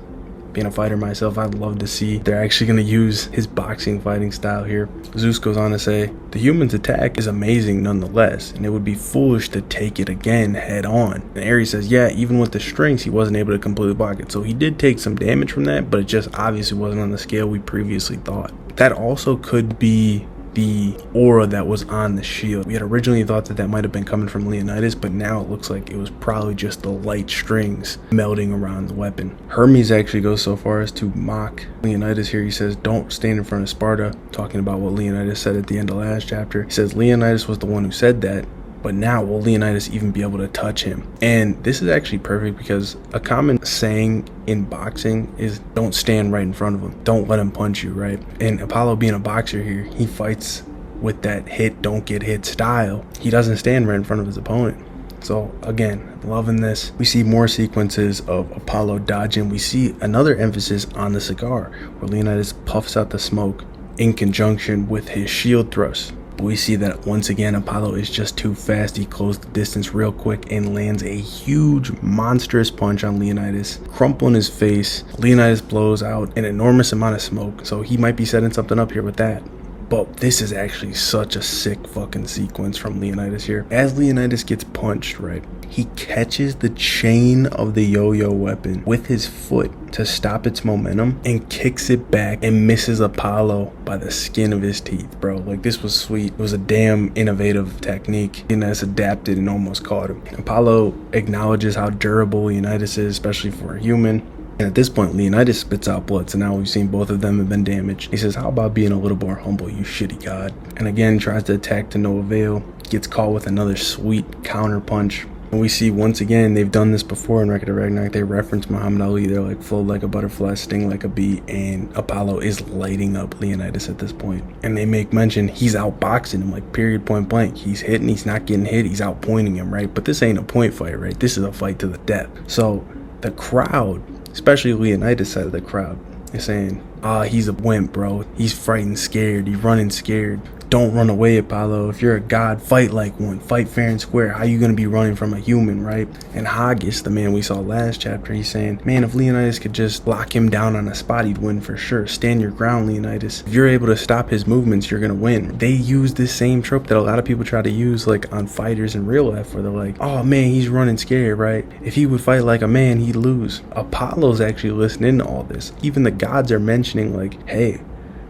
Being a fighter myself, I'd love to see they're actually going to use his boxing fighting style here. Zeus goes on to say, the human's attack is amazing nonetheless, and it would be foolish to take it again head on. And Ares says, yeah, even with the strings, he wasn't able to completely block it. So he did take some damage from that, but it just obviously wasn't on the scale we previously thought. That also could be the aura that was on the shield. We had originally thought that that might have been coming from Leonidas, but now it looks like it was probably just the light strings melting around the weapon. Hermes actually goes so far as to mock Leonidas here. He says, don't stand in front of Sparta, talking about what Leonidas said at the end of last chapter. He says Leonidas was the one who said that, but now will Leonidas even be able to touch him? And this is actually perfect, because a common saying in boxing is don't stand right in front of him. Don't let him punch you, right? And Apollo being a boxer here, he fights with that hit, don't get hit style. He doesn't stand right in front of his opponent. So again, loving this. We see more sequences of Apollo dodging. We see another emphasis on the cigar, where Leonidas puffs out the smoke in conjunction with his shield thrust. We see that once again Apollo is just too fast. He closed the distance real quick and lands a huge monstrous punch on Leonidas, crumpling his face. Leonidas blows out an enormous amount of smoke, so he might be setting something up here with that. But this is actually such a sick fucking sequence from Leonidas here. As Leonidas gets punched, right, he catches the chain of the yo-yo weapon with his foot to stop its momentum and kicks it back and misses Apollo by the skin of his teeth, bro. Like, this was sweet. It was a damn innovative technique. Leonidas adapted and almost caught him. Apollo acknowledges how durable Leonidas is, especially for a human. And at this point, Leonidas spits out blood, so now we've seen both of them have been damaged. He says, how about being a little more humble, you shitty god? And again, tries to attack to no avail, gets caught with another sweet counter punch. And we see once again, they've done this before in Record of Ragnarok. They reference Muhammad Ali. They're like, float like a butterfly, sting like a bee, and Apollo is lighting up Leonidas at this point. And they make mention he's outboxing him, like, period, point blank. He's hitting, he's not getting hit, he's outpointing him, right? But this ain't a point fight, right? This is a fight to the death. So the crowd, especially Leonidas' side of the crowd, is saying, he's a wimp, bro. He's frightened, scared. He's running scared. Don't run away, Apollo. If you're a god, fight like one. Fight fair and square. How you gonna be running from a human, right? And Haggis, the man we saw last chapter, he's saying, man, if Leonidas could just lock him down on a spot, he'd win for sure. Stand your ground, Leonidas. If you're able to stop his movements, you're gonna win. They use this same trope that a lot of people try to use, like, on fighters in real life, where they're like, oh man, he's running scared, right? If he would fight like a man, he'd lose. Apollo's actually listening to all this. Even the gods are mentioning, like, hey,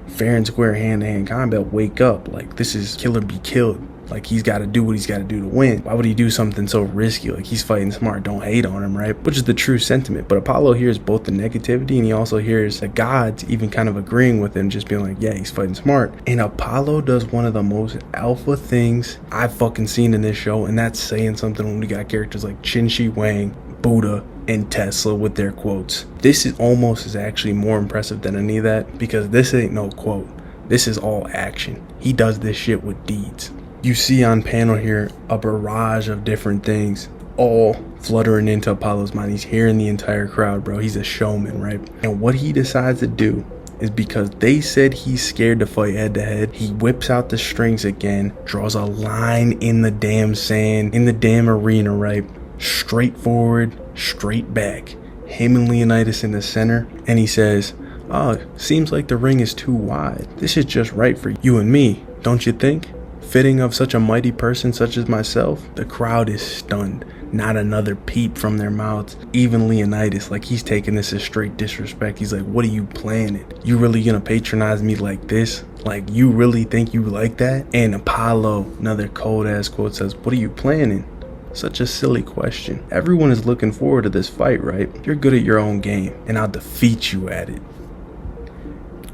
fair and square, hand-to-hand combat, wake up. Like, this is kill or be killed. Like, he's got to do what he's got to do to win. Why would he do something so risky? Like, he's fighting smart. Don't hate on him, right? Which is the true sentiment. But Apollo hears both the negativity, and he also hears the gods even kind of agreeing with him, just being like, yeah, he's fighting smart. And Apollo does one of the most alpha things I've fucking seen in this show, and that's saying something when we got characters like Qin Shi Huang, Buddha, and Tesla with their quotes. This is almost actually more impressive than any of that, because this ain't no quote. This is all action. He does this shit with deeds. You see on panel here a barrage of different things all fluttering into Apollo's mind. He's hearing the entire crowd, bro. He's a showman, right? And what he decides to do is because they said he's scared to fight head to head. He whips out the strings again, draws a line in the damn sand, in the damn arena, right? Straight forward, straight back. Him and Leonidas in the center, and he says, "Oh, seems like the ring is too wide. This is just right for you and me, don't you think? Fitting of such a mighty person such as myself." The crowd is stunned. Not another peep from their mouths. Even Leonidas, like, he's taking this as straight disrespect. He's like, "What are you planning? You really gonna patronize me like this? Like, you really think you like that?" And Apollo, another cold ass quote, says, "What are you planning? Such a silly question. Everyone is looking forward to this fight, right? You're good at your own game, and I'll defeat you at it."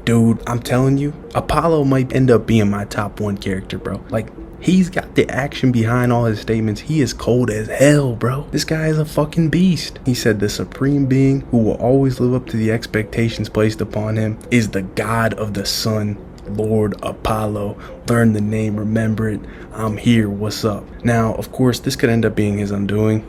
Dude, I'm telling you, Apollo might end up being my top 1 character, bro. Like, he's got the action behind all his statements. He is cold as hell, bro. This guy is a fucking beast. He said the supreme being who will always live up to the expectations placed upon him is the god of the sun, Lord Apollo. Learn the name, remember it. I'm here, what's up? Now, of course, this could end up being his undoing.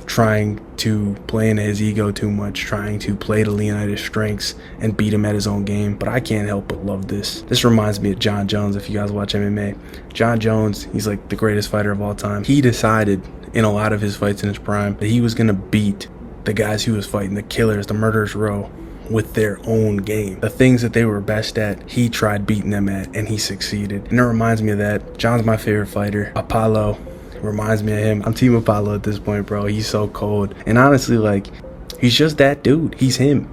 Trying to play into his ego too much, trying to play to Leonidas' strengths and beat him at his own game. But I can't help but love this. This reminds me of John Jones, if you guys watch MMA. John Jones, he's like the greatest fighter of all time. He decided in a lot of his fights in his prime that he was going to beat the guys he was fighting, the killers, the murderers row, with their own game. The things that they were best at, he tried beating them at, and he succeeded. And it reminds me of that. John's my favorite fighter. Apollo reminds me of him. I'm Team Apollo at this point, bro. He's so cold. And honestly, like, he's just that dude. He's him.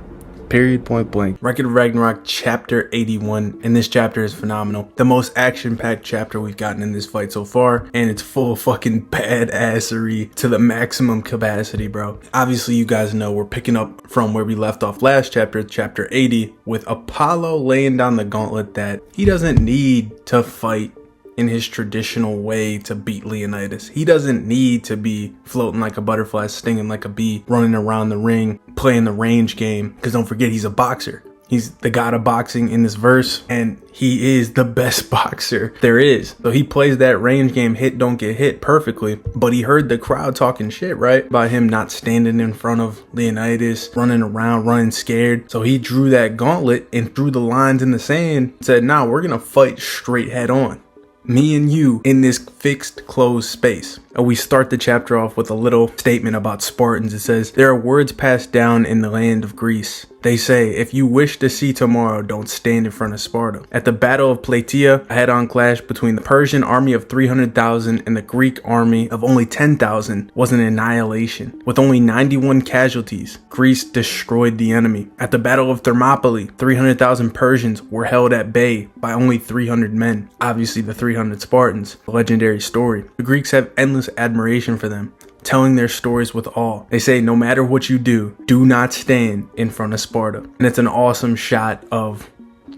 Period, point blank. Record of Ragnarok chapter 81. And this chapter is phenomenal. The most action-packed chapter we've gotten in this fight so far. And it's full of fucking badassery to the maximum capacity, bro. Obviously, you guys know we're picking up from where we left off last chapter, chapter 80, with Apollo laying down the gauntlet that he doesn't need to fight in his traditional way to beat Leonidas. He doesn't need to be floating like a butterfly, stinging like a bee, running around the ring, playing the range game. Because don't forget, he's a boxer. He's the god of boxing in this verse, and he is the best boxer there is. So he plays that range game, hit, don't get hit, perfectly. But he heard the crowd talking shit, right? About him not standing in front of Leonidas, running around, running scared. So he drew that gauntlet and threw the lines in the sand, said, "Nah, we're gonna fight straight head on. Me and you in this fixed closed space." And we start the chapter off with a little statement about Spartans. It says, "There are words passed down in the land of Greece. They say, if you wish to see tomorrow, don't stand in front of Sparta." At the Battle of Plataea, a head-on clash between the Persian army of 300,000 and the Greek army of only 10,000 was an annihilation. With only 91 casualties, Greece destroyed the enemy. At the Battle of Thermopylae, 300,000 Persians were held at bay by only 300 men. Obviously the 300 Spartans, a legendary story. The Greeks have endless admiration for them, telling their stories with awe. They say, no matter what you do not stand in front of Sparta. And it's an awesome shot of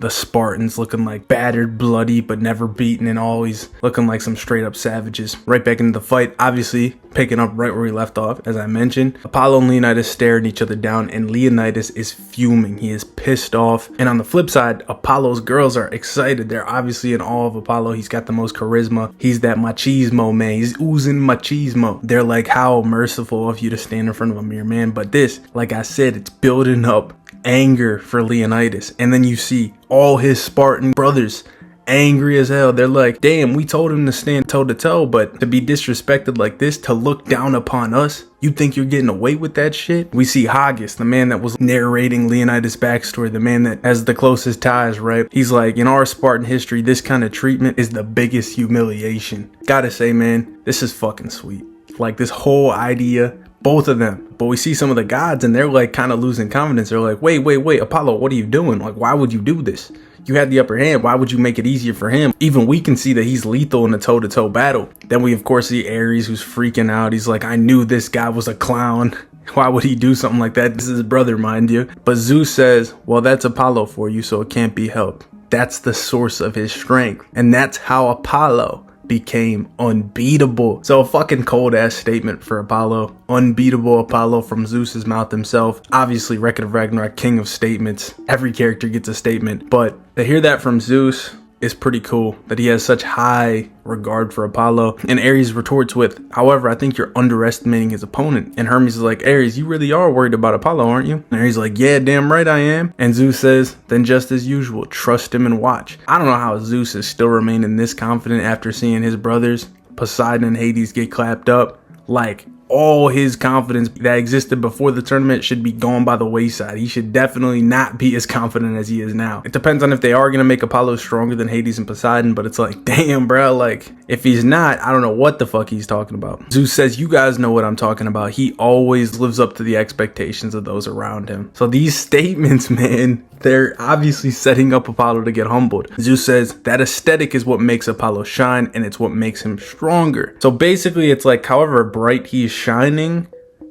the Spartans looking like battered, bloody, but never beaten, and always looking like some straight up savages. Right back into the fight, obviously picking up right where we left off. As I mentioned, Apollo and Leonidas staring each other down, and Leonidas is fuming. He is pissed off. And on the flip side, Apollo's girls are excited. They're obviously in awe of Apollo. He's got the most charisma. He's that machismo, man. He's oozing machismo. They're like, how merciful of you to stand in front of a mere man. But this, like I said, it's building up anger for Leonidas. And then you see all his Spartan brothers angry as hell. They're like, damn, we told him to stand toe to toe, but to be disrespected like this, to look down upon us, you think you're getting away with that shit? We see Haggis, the man that was narrating Leonidas' backstory, the man that has the closest ties, right? He's like, in our Spartan history, this kind of treatment is the biggest humiliation. Gotta say, man, this is fucking sweet. Like, this whole idea, both of them. But we see some of the gods and they're like kind of losing confidence. They're like, wait, Apollo, what are you doing? Like, why would you do this? You had the upper hand. Why would you make it easier for him? Even we can see that he's lethal in a toe-to-toe battle. Then we, of course, see Ares, who's freaking out. He's like, I knew this guy was a clown. Why would he do something like that? This is his brother, mind you. But Zeus says, well, that's Apollo for you, so it can't be helped. That's the source of his strength. And that's how Apollo became unbeatable. So a fucking cold ass statement for Apollo. Unbeatable Apollo from Zeus's mouth himself. Obviously, Record of Ragnarok, king of statements. Every character gets a statement, but to hear that from Zeus is pretty cool, that he has such high regard for Apollo. And Ares retorts with, however, I think you're underestimating his opponent. And Hermes is like, Ares, you really are worried about Apollo, aren't you? And Ares is like, yeah, damn right I am. And Zeus says, then just as usual, trust him and watch. I don't know how Zeus is still remaining this confident after seeing his brothers, Poseidon and Hades, get clapped up. Like, all his confidence that existed before the tournament should be gone by the wayside. He should definitely not be as confident as he is now. It depends on if they are going to make Apollo stronger than Hades and Poseidon, but it's like, damn, bro, like, if he's not, I don't know what the fuck he's talking about. Zeus says, you guys know what I'm talking about. He always lives up to the expectations of those around him. So these statements, man, they're obviously setting up Apollo to get humbled. Zeus says that aesthetic is what makes Apollo shine, and it's what makes him stronger. So basically, it's like however bright he is shining,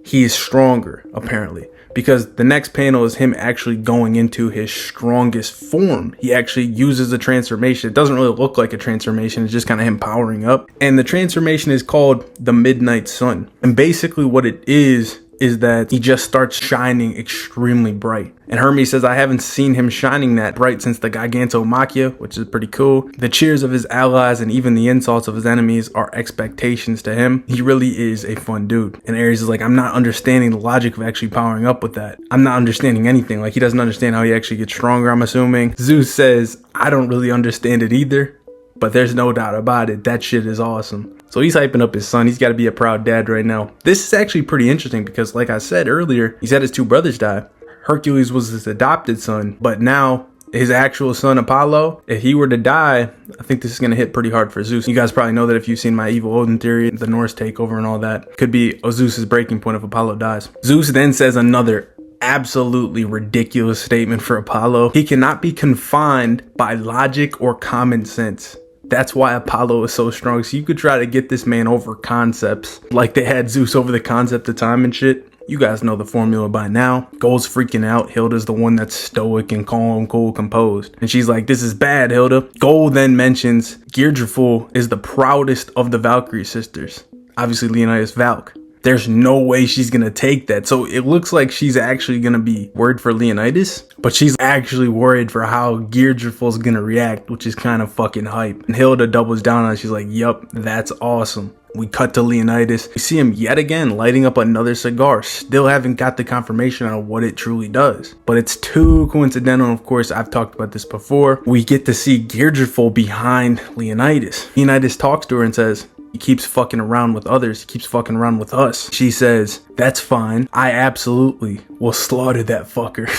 he is stronger, apparently. Because the next panel is him actually going into his strongest form. He actually uses a transformation. It doesn't really look like a transformation. It's just kind of him powering up. And the transformation is called the Midnight Sun. And basically what it is that he just starts shining extremely bright. And Hermes says, I haven't seen him shining that bright since the Gigantomachia, which is pretty cool. The cheers of his allies and even the insults of his enemies are expectations to him. He really is a fun dude. And Ares is like, I'm not understanding the logic of actually powering up with that. I'm not understanding anything. Like, he doesn't understand how he actually gets stronger, I'm assuming. Zeus says, I don't really understand it either, but there's no doubt about it. That shit is awesome. So he's hyping up his son. He's got to be a proud dad right now. This is actually pretty interesting because, like I said earlier, he's had his two brothers die. Hercules was his adopted son, but now his actual son Apollo, if he were to die, I think this is going to hit pretty hard for Zeus. You guys probably know that if you've seen my Evil Odin theory, the Norse takeover and all that, could be Zeus's breaking point if Apollo dies. Zeus then says another absolutely ridiculous statement for Apollo. He cannot be confined by logic or common sense. That's why Apollo is so strong. So you could try to get this man over concepts, like they had Zeus over the concept of time and shit. You guys know the formula by now. Gold's freaking out. Hilda's the one that's stoic and calm, cool, composed. And she's like, this is bad, Hilda. Gold then mentions Geirdraful is the proudest of the Valkyrie sisters. Obviously, Leonidas Valk. There's no way she's going to take that. So it looks like she's actually going to be worried for Leonidas, but she's actually worried for how Geirdraful's going to react, which is kind of fucking hype. And Hilda doubles down on it. She's like, yup, that's awesome. We cut to Leonidas. We see him yet again lighting up another cigar. Still haven't got the confirmation on what it truly does. But it's too coincidental. Of course, I've talked about this before. We get to see Geirdraful behind Leonidas. Leonidas talks to her and says, he keeps fucking around with others. He keeps fucking around with us. She says, that's fine. I absolutely will slaughter that fucker.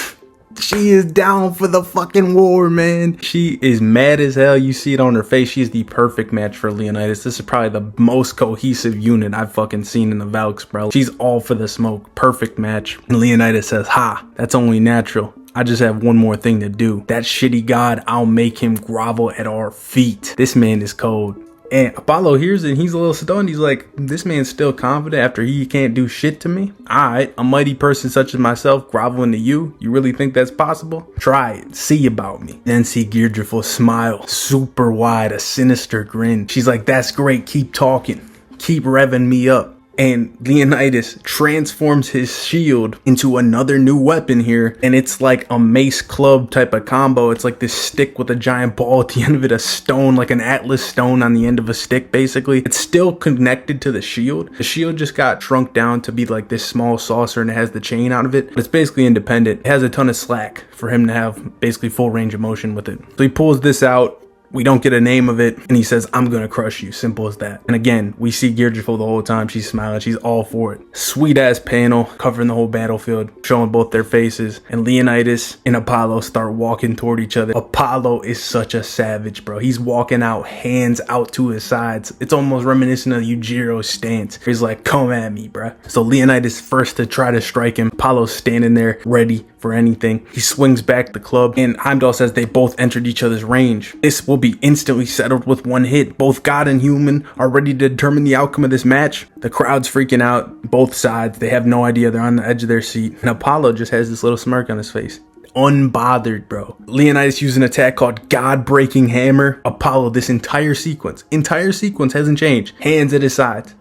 She is down for the fucking war, man. She is mad as hell. You see it on her face. She is the perfect match for Leonidas. This is probably the most cohesive unit I've fucking seen in the Valks, bro. She's all for the smoke. Perfect match. And Leonidas says, ha, that's only natural. I just have one more thing to do. That shitty god, I'll make him grovel at our feet. This man is cold. And Apollo hears it and he's a little stunned. He's like, this man's still confident after he can't do shit to me? Alright, a mighty person such as myself groveling to you? You really think that's possible? Try it. See about me. Then see Geirdraful smile, super wide, a sinister grin. She's like, that's great. Keep talking. Keep revving me up. And Leonidas transforms his shield into another new weapon here. And it's like a mace club type of combo. It's like this stick with a giant ball at the end of it, a stone, like an atlas stone on the end of a stick, basically. It's still connected to the shield. The shield just got shrunk down to be like this small saucer and it has the chain out of it. But it's basically independent. It has a ton of slack for him to have basically full range of motion with it. So he pulls this out. We don't get a name of it, and he says, I'm gonna crush you. Simple as that. And again, we see Geirdraful the whole time. She's smiling. She's all for it. Sweet ass panel covering the whole battlefield, showing both their faces. And Leonidas and Apollo start walking toward each other. Apollo is such a savage, bro. He's walking out, hands out to his sides. It's almost reminiscent of Yujiro's stance. He's like, come at me, bro. So Leonidas first to try to strike him. Apollo's standing there ready for anything. He swings back the club, and Heimdall says they both entered each other's range. This will be instantly settled with one hit. Both God and human are ready to determine the outcome of this match. The crowd's freaking out, both sides. They have no idea. They're on the edge of their seat. And Apollo just has this little smirk on his face. Unbothered, bro. Leonidas used an attack called God-Breaking Hammer. Apollo, this entire sequence hasn't changed. Hands at his sides.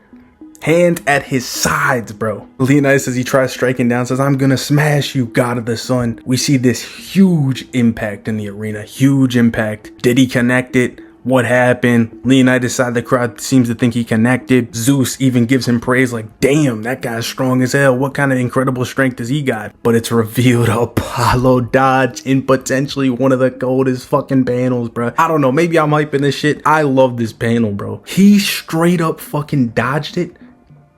Hands at his sides, bro. Leonidas, as he tries striking down, says, I'm gonna smash you, God of the Sun. We see this huge impact in the arena. Huge impact. Did he connect it? What happened? Leonidas side of the crowd seems to think he connected. Zeus even gives him praise like, damn, that guy's strong as hell. What kind of incredible strength does he got? But it's revealed Apollo dodged in potentially one of the coldest fucking panels, bro. I don't know. Maybe I'm hyping this shit. I love this panel, bro. He straight up fucking dodged it,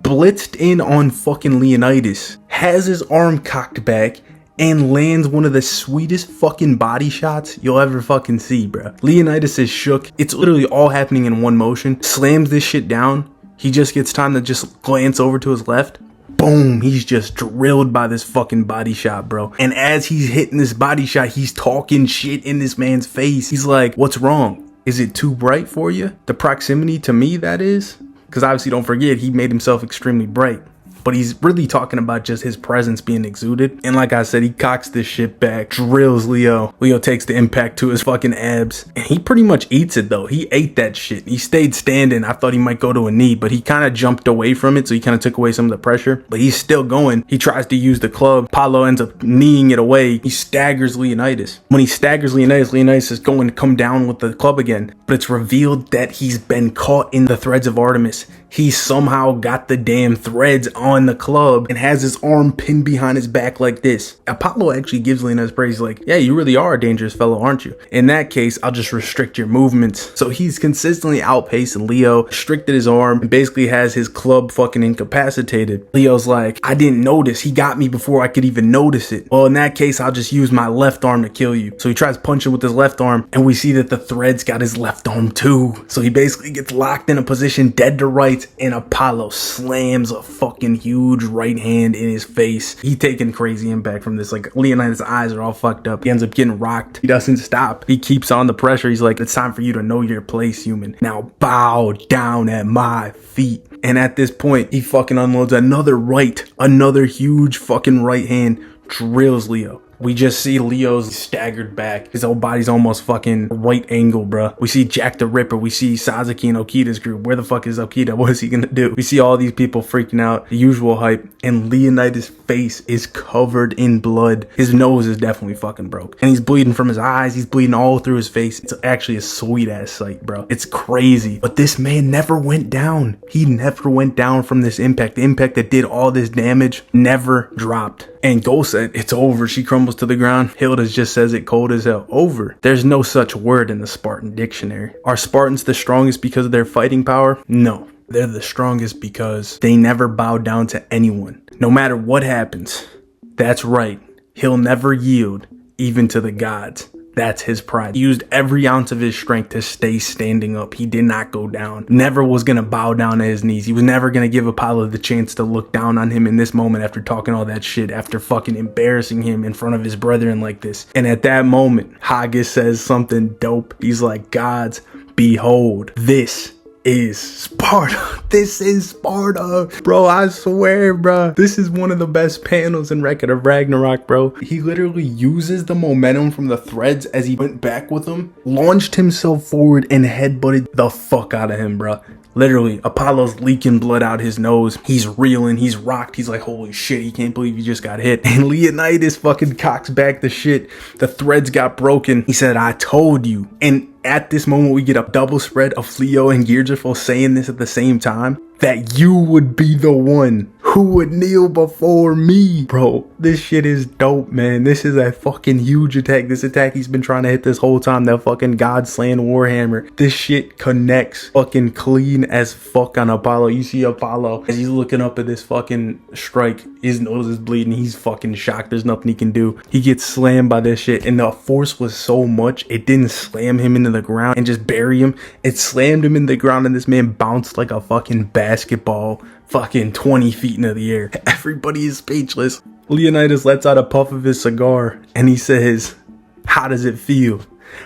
blitzed in on fucking Leonidas, has his arm cocked back, and lands one of the sweetest fucking body shots you'll ever fucking see, bro. Leonidas is shook. It's literally all happening in one motion. Slams this shit down. He just gets time to just glance over to his left. Boom, he's just drilled by this fucking body shot, bro. And as he's hitting this body shot, he's talking shit in this man's face. He's like, what's wrong? Is it too bright for you? The proximity to me, that is? Because obviously, don't forget, he made himself extremely bright. But he's really talking about just his presence being exuded. And like I said, he cocks this shit back, drills Leo. Leo takes the impact to his fucking abs. And he pretty much eats it though. He ate that shit. He stayed standing. I thought he might go to a knee, but he kind of jumped away from it. So he kind of took away some of the pressure. But he's still going. He tries to use the club. Apollo ends up kneeing it away. He staggers Leonidas. When he staggers Leonidas, Leonidas is going to come down with the club again. But it's revealed that he's been caught in the threads of Artemis. He somehow got the damn threads on the club and has his arm pinned behind his back like this. Apollo actually gives Leonidas praise like, yeah, you really are a dangerous fellow, aren't you? In that case, I'll just restrict your movements. So he's consistently outpacing Leo, restricted his arm, and basically has his club fucking incapacitated. Leo's like, I didn't notice. He got me before I could even notice it. Well, in that case, I'll just use my left arm to kill you. So he tries punching with his left arm, and we see that the threads got his left arm too. So he basically gets locked in a position dead to rights, and Apollo slams a fucking huge right hand in his face. He taking crazy impact from this. Like, Leonidas' eyes are all fucked up. He ends up getting rocked. He doesn't stop. He keeps on the pressure. He's like, it's time for you to know your place, human. Now bow down at my feet. And at this point, he fucking unloads another huge fucking right hand, drills Leo. We just see Leo's staggered back. His whole body's almost fucking right angle, bro. We see Jack the Ripper. We see Sasuke and Okida's group. Where the fuck is Okida? What is he gonna do? We see all these people freaking out. The usual hype. And Leonidas' face is covered in blood. His nose is definitely fucking broke. And he's bleeding from his eyes. He's bleeding all through his face. It's actually a sweet ass sight, bro. It's crazy. But this man never went down. He never went down from this impact. The impact that did all this damage never dropped. And Ghost said, it's over. She crumbles to the ground. Hilda just says it cold as hell. Over. There's no such word in the Spartan dictionary. Are Spartans the strongest because of their fighting power? No. They're the strongest because they never bow down to anyone. No matter what happens. That's right. He'll never yield, even to the gods. That's his pride. He used every ounce of his strength to stay standing up. He did not go down. Never was going to bow down to his knees. He was never going to give Apollo the chance to look down on him in this moment after talking all that shit, after fucking embarrassing him in front of his brethren like this. And at that moment, Haggis says something dope. He's like, gods, behold, this is Sparta. This is Sparta. Bro, I swear, bro. This is one of the best panels in Record of Ragnarok, bro. He literally uses the momentum from the threads as he went back with them, launched himself forward, and headbutted the fuck out of him, bro. Literally, Apollo's leaking blood out his nose. He's reeling. He's rocked. He's like, holy shit, he can't believe he just got hit. And Leonidas fucking cocks back the shit. The threads got broken. He said, I told you. And at this moment, we get a double spread of Leo and Geargiful saying this at the same time. That you would be the one who would kneel before me. Bro, this shit is dope, man. This is a fucking huge attack. This attack he's been trying to hit this whole time. That fucking God slaying Warhammer. This shit connects fucking clean as fuck on Apollo. You see Apollo as he's looking up at this fucking strike. His nose is bleeding. He's fucking shocked. There's nothing he can do. He gets slammed by this shit. And the force was so much, it didn't slam him into the ground and just bury him. It slammed him in the ground and this man bounced like a fucking basketball fucking 20 feet into the air. Everybody is speechless. Leonidas lets out a puff of his cigar and he says, how does it feel?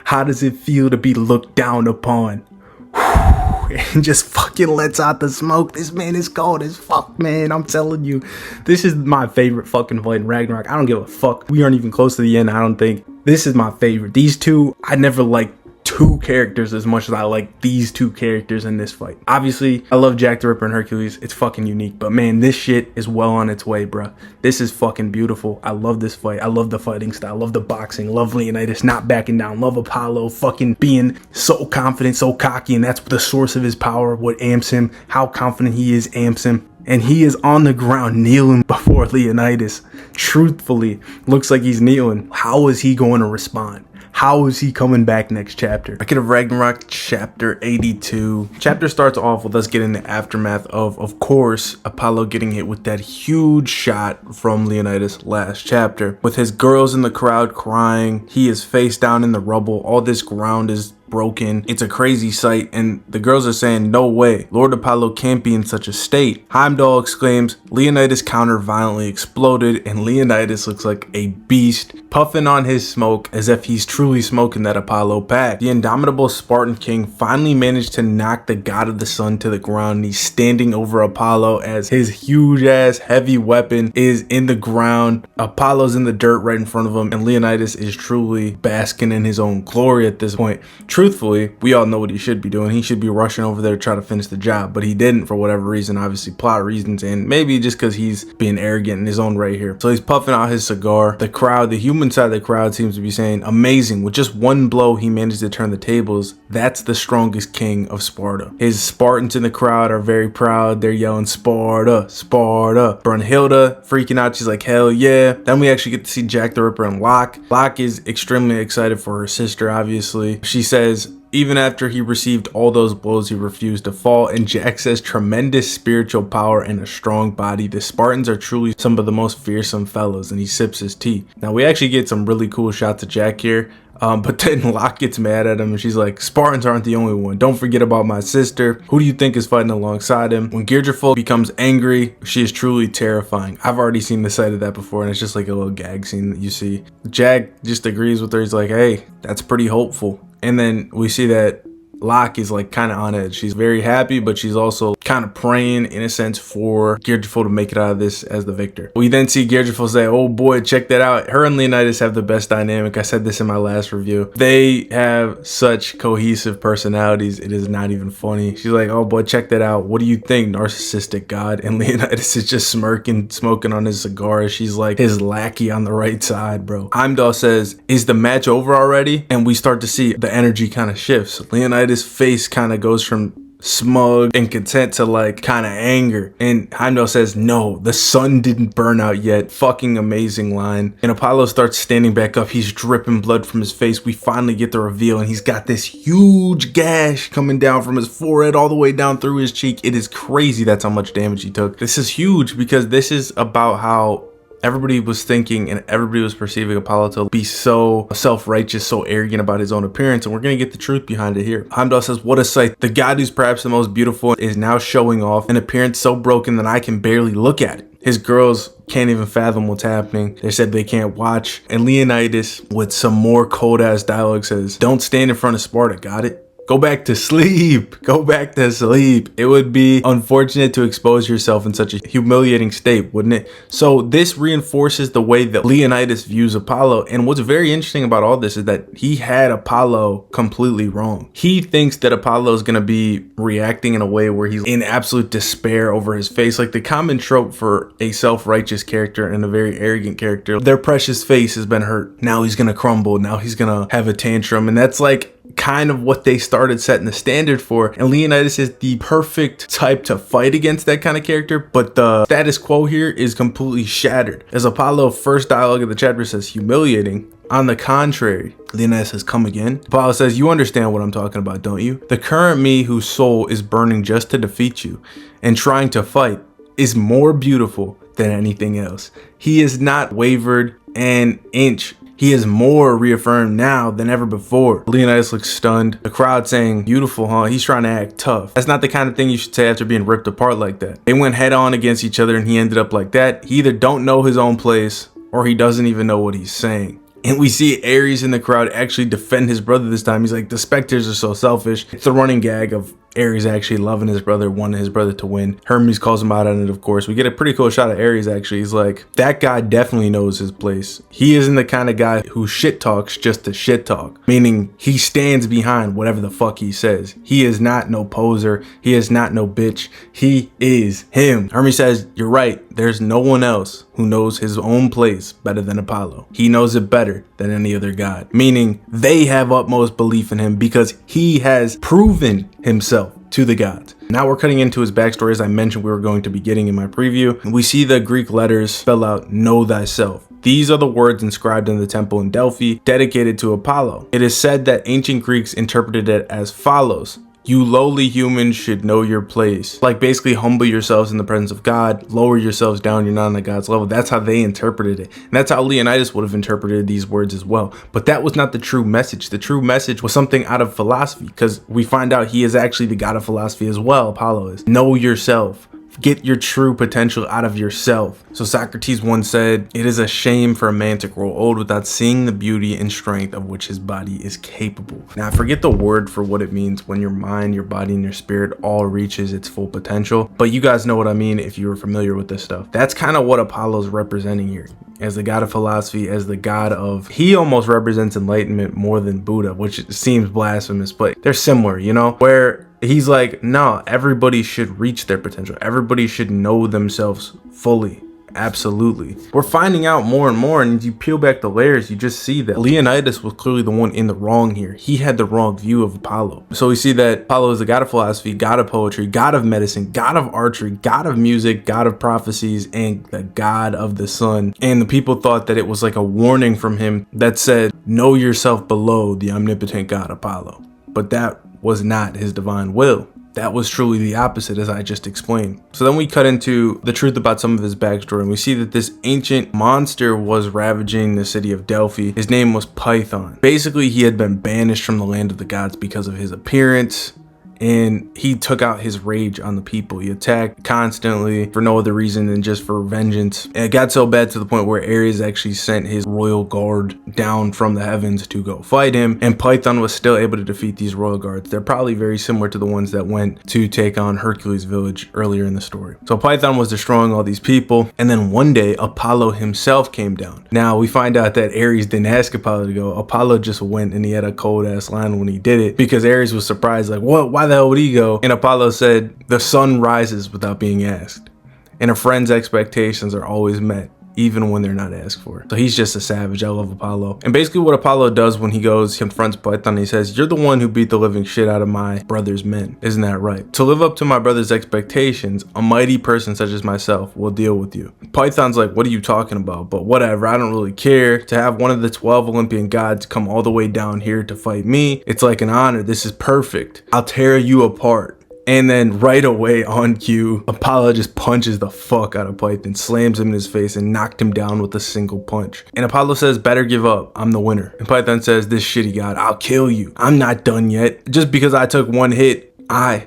How does it feel to be looked down upon? And just fucking lets out the smoke. This man is cold as fuck, man. I'm telling you, this is my favorite fucking fight in Ragnarok. I don't give a fuck. We aren't even close to the end, I don't think. This is my favorite. These two, I never liked two characters as much as I like these two characters in this fight. Obviously, I love Jack the Ripper and Hercules. It's fucking unique. But man, this shit is well on its way, bruh. This is fucking beautiful. I love this fight. I love the fighting style. I love the boxing. Love Leonidas not backing down. Love Apollo fucking being so confident, so cocky, and that's the source of his power. What amps him, how confident he is amps him. And he is on the ground kneeling before Leonidas. Truthfully, looks like he's kneeling. How is he going to respond? How is he coming back next chapter? I could have Ragnarok chapter 82. Chapter starts off with us getting the aftermath of course, Apollo getting hit with that huge shot from Leonidas last chapter. With his girls in the crowd crying, he is face down in the rubble. All this ground is broken. It's a crazy sight, and the girls are saying, no way, Lord Apollo can't be in such a state. Heimdall exclaims, Leonidas' counter violently exploded, and Leonidas looks like a beast, puffing on his smoke as if he's truly smoking that Apollo pack. The indomitable Spartan king finally managed to knock the god of the sun to the ground, and he's standing over Apollo as his huge ass heavy weapon is in the ground. Apollo's in the dirt right in front of him, and Leonidas is truly basking in his own glory at this point. Truthfully, we all know what he should be doing. He should be rushing over there to try to finish the job, but he didn't for whatever reason, obviously plot reasons, and maybe just because he's being arrogant in his own right here. So he's puffing out his cigar. The crowd, the human side of the crowd seems to be saying, amazing, with just one blow he managed to turn the tables. That's the strongest king of Sparta. His Spartans in the crowd are very proud. They're yelling, Sparta, Sparta. Brunhilde freaking out. She's like, hell yeah. Then we actually get to see Jack the Ripper and Locke. Locke is extremely excited for her sister, obviously. She says, even after he received all those blows, he refused to fall. And Jack says, tremendous spiritual power and a strong body. The Spartans are truly some of the most fearsome fellows. And he sips his tea. Now we actually get some really cool shots of Jack here. But then Locke gets mad at him and she's like, Spartans aren't the only one. Don't forget about my sister. Who do you think is fighting alongside him? When Geirdrifel becomes angry, she is truly terrifying. I've already seen the sight of that before, and it's just like a little gag scene that you see. Jack just agrees with her. He's like, hey, that's pretty hopeful. And then we see that Locke is like kind of on edge. She's very happy, but she's also kind of praying in a sense for Geirdrifel to make it out of this as the victor. We then see Geirdrifel say, oh boy, check that out. Her and Leonidas have the best dynamic. I said this in my last review. They have such cohesive personalities. It is not even funny. She's like, oh boy, check that out. What do you think, narcissistic god? And Leonidas is just smirking, smoking on his cigar. She's like his lackey on the right side, bro. Heimdall says, is the match over already? And we start to see the energy kind of shifts. Leonidas' face kind of goes from smug and content to like kind of anger, and Heimdall says, no, the sun didn't burn out yet. Fucking amazing line. And Apollo starts standing back up. He's dripping blood from his face. We finally get the reveal, and he's got this huge gash coming down from his forehead all the way down through his cheek. It is crazy. That's how much damage he took. This is huge because this is about how everybody was thinking and everybody was perceiving Apollo to be so self-righteous, so arrogant about his own appearance, and we're gonna get the truth behind it here. Heimdall says, what a sight. The god who's perhaps the most beautiful is now showing off an appearance so broken that I can barely look at it. His girls can't even fathom what's happening. They said they can't watch. And Leonidas, with some more cold-ass dialogue, says, don't stand in front of Sparta, got it? Go back to sleep. Go back to sleep. It would be unfortunate to expose yourself in such a humiliating state, wouldn't it? So this reinforces the way that Leonidas views Apollo. And what's very interesting about all this is that he had Apollo completely wrong. He thinks that Apollo is going to be reacting in a way where he's in absolute despair over his face. Like the common trope for a self-righteous character and a very arrogant character, their precious face has been hurt. Now he's going to crumble. Now he's going to have a tantrum. And that's like kind of what they started setting the standard for. And Leonidas is the perfect type to fight against that kind of character, but the status quo here is completely shattered. As Apollo first dialogue of the chapter says, humiliating. On the contrary, Leonidas says, come again. Apollo says, you understand what I'm talking about, don't you? The current me whose soul is burning just to defeat you and trying to fight is more beautiful than anything else. He is not wavered an inch. He is more reaffirmed now than ever before. Leonidas looks stunned. The crowd saying, beautiful, huh? He's trying to act tough. That's not the kind of thing you should say after being ripped apart like that. They went head on against each other and he ended up like that. He either don't know his own place or he doesn't even know what he's saying. And we see Ares in the crowd actually defend his brother this time. He's like, the spectators are so selfish. It's a running gag of Ares actually loving his brother, wanting his brother to win. Hermes calls him out on it, of course. We get a pretty cool shot of Ares actually. He's like, that guy definitely knows his place. He isn't the kind of guy who shit talks just to shit talk, meaning he stands behind whatever the fuck he says. He is not no poser. He is not no bitch. He is him. Hermes says, you're right. There's no one else who knows his own place better than Apollo. He knows it better than any other god, meaning they have utmost belief in him because he has proven himself to the gods. Now we're cutting into his backstory, as I mentioned we were going to be getting in my preview. We see the Greek letters spell out know thyself. These are the words inscribed in the temple in Delphi dedicated to Apollo. It is said that ancient Greeks interpreted it as follows: you lowly humans should know your place. Like basically humble yourselves in the presence of God, lower yourselves down, you're not on the God's level. That's how they interpreted it. And that's how Leonidas would have interpreted these words as well. But that was not the true message. The true message was something out of philosophy, because we find out he is actually the god of philosophy as well, Apollo is. Know yourself. Get your true potential out of yourself. So Socrates once said, it is a shame for a man to grow old without seeing the beauty and strength of which his body is capable. Now I forget the word for what it means when your mind, your body, and your spirit all reaches its full potential, but you guys know what I mean if you were familiar with this stuff. That's kind of what Apollo's representing here. As the god of philosophy, as the god of, he almost represents enlightenment more than Buddha, which seems blasphemous, but they're similar, you know, where he's like, no, everybody should reach their potential. Everybody should know themselves fully. Absolutely. We're finding out more and more, and you peel back the layers, you just see that Leonidas was clearly the one in the wrong here. He had the wrong view of Apollo. So we see that Apollo is the god of philosophy, god of poetry, god of medicine, god of archery, god of music, god of prophecies, and the god of the sun. And the people thought that it was like a warning from him that said, know yourself below the omnipotent god Apollo. But that was not his divine will. That was truly the opposite, as I just explained. So then we cut into the truth about some of his backstory, and we see that this ancient monster was ravaging the city of Delphi. His name was Python. Basically, he had been banished from the land of the gods because of his appearance, and he took out his rage on the people. He attacked constantly for no other reason than just for vengeance. And it got so bad to the point where Ares actually sent his royal guard down from the heavens to go fight him, and Python was still able to defeat these royal guards. They're probably very similar to the ones that went to take on Hercules' village earlier in the story. So Python was destroying all these people, and then one day Apollo himself came down. Now we find out that Ares didn't ask Apollo to go. Apollo just went, and he had a cold ass line when he did it, because Ares was surprised, like, what? Why the hell would he go? And Apollo said, the sun rises without being asked, and a friend's expectations are always met even when they're not asked for. So he's just a savage. I love Apollo. And basically what Apollo does when he goes, confronts Python, he says, you're the one who beat the living shit out of my brother's men. Isn't that right? To live up to my brother's expectations, a mighty person such as myself will deal with you. Python's like, what are you talking about? But whatever, I don't really care. To have one of the 12 Olympian gods come all the way down here to fight me, it's like an honor. This is perfect. I'll tear you apart. And then right away on cue, Apollo just punches the fuck out of Python, slams him in his face, and knocked him down with a single punch. And Apollo says, better give up, I'm the winner. And Python says, this shitty god, I'll kill you. I'm not done yet. Just because I took one hit, I'm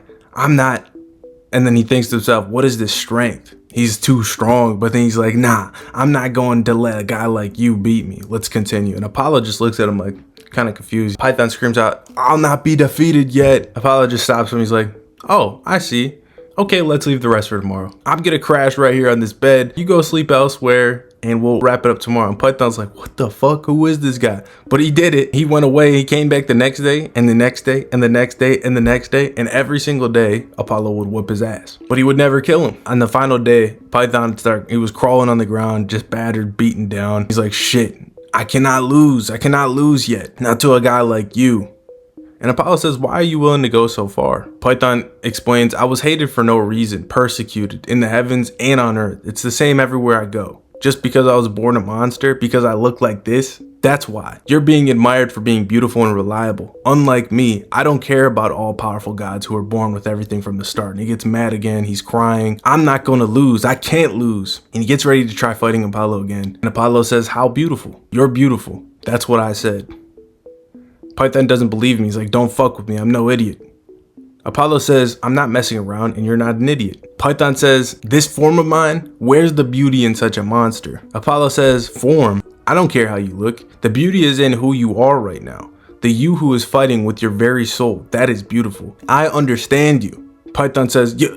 not. And then he thinks to himself, what is this strength? He's too strong. But then he's like, nah, I'm not going to let a guy like you beat me. Let's continue. And Apollo just looks at him like, kind of confused. Python screams out, I'll not be defeated yet. Apollo just stops him. He's like, oh, I see. Okay, let's leave the rest for tomorrow. I'm gonna crash right here on this bed. You go sleep elsewhere and we'll wrap it up tomorrow. And Python's like, what the fuck? Who is this guy? But he did it. He went away. He came back the next day and the next day and the next day and the next day. And every single day, Apollo would whip his ass. But he would never kill him. On the final day, Python he was crawling on the ground, just battered, beaten down. He's like, shit, I cannot lose. I cannot lose yet. Not to a guy like you. And Apollo says, why are you willing to go so far? Python explains, I was hated for no reason, persecuted in the heavens and on earth. It's the same everywhere I go. Just because I was born a monster, because I look like this, that's why. You're being admired for being beautiful and reliable. Unlike me, I don't care about all powerful gods who are born with everything from the start. And he gets mad again, he's crying. I'm not gonna lose, I can't lose. And he gets ready to try fighting Apollo again. And Apollo says, how beautiful? You're beautiful. That's what I said. Python doesn't believe me. He's like, don't fuck with me. I'm no idiot. Apollo says, I'm not messing around and you're not an idiot. Python says, this form of mine, where's the beauty in such a monster? Apollo says, form? I don't care how you look. The beauty is in who you are right now. The you who is fighting with your very soul. That is beautiful. I understand you. Python says, yeah,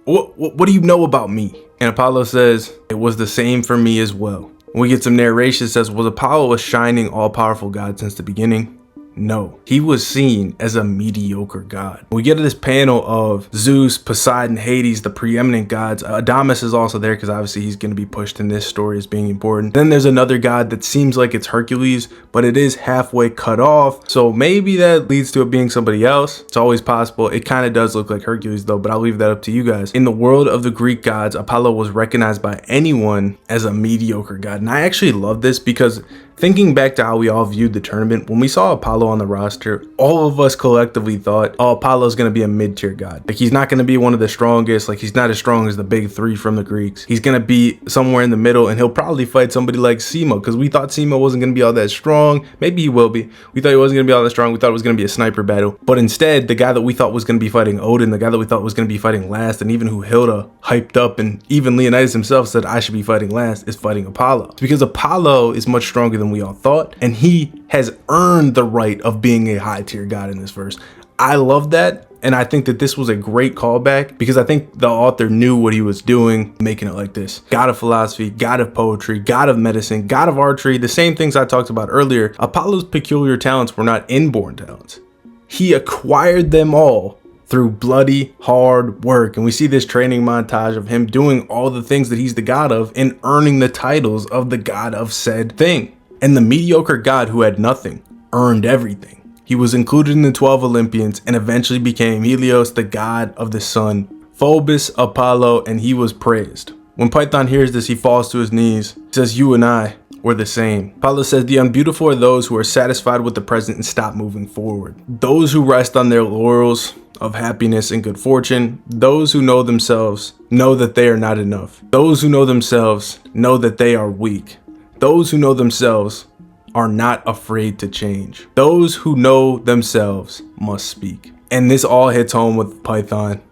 what do you know about me? And Apollo says, it was the same for me as well. We get some narration that says, was Apollo a shining, all-powerful god since the beginning? No, he was seen as a mediocre god. We get to this panel of Zeus, Poseidon, Hades, the preeminent gods. Adamas is also there because obviously he's going to be pushed in this story as being important. Then there's another god that seems like it's Hercules, but it is halfway cut off. So maybe that leads to it being somebody else. It's always possible. It kind of does look like Hercules though, but I'll leave that up to you guys. In the world of the Greek gods, Apollo was recognized by anyone as a mediocre god. And I actually love this because thinking back to how we all viewed the tournament, when we saw Apollo on the roster, all of us collectively thought, oh, Apollo's going to be a mid-tier god. Like, he's not going to be one of the strongest. Like, he's not as strong as the big three from the Greeks. He's going to be somewhere in the middle, and he'll probably fight somebody like Simo, because we thought Simo wasn't going to be all that strong. Maybe he will be. We thought he wasn't going to be all that strong. We thought it was going to be a sniper battle. But instead, the guy that we thought was going to be fighting Odin, the guy that we thought was going to be fighting last, and even who Hilda hyped up, and even Leonidas himself said, I should be fighting last, is fighting Apollo. It's because Apollo is much stronger than we all thought, and he has earned the right of being a high tier god in this verse. I love that, and I think that this was a great callback because I think the author knew what he was doing, making it like this. God of philosophy, god of poetry, god of medicine, god of archery, the same things I talked about earlier. Apollo's peculiar talents were not inborn talents. He acquired them all through bloody hard work, and we see this training montage of him doing all the things that he's the god of and earning the titles of the god of said thing. And the mediocre god who had nothing earned everything. He was included in the 12 Olympians and eventually became Helios, the god of the sun, Phobos, Apollo, and he was praised. When Python hears this, he falls to his knees. He says, you and I were the same. Apollo says, the unbeautiful are those who are satisfied with the present and stop moving forward. Those who rest on their laurels of happiness and good fortune. Those who know themselves know that they are not enough. Those who know themselves know that they are weak. Those who know themselves are not afraid to change. Those who know themselves must speak. And this all hits home with Python.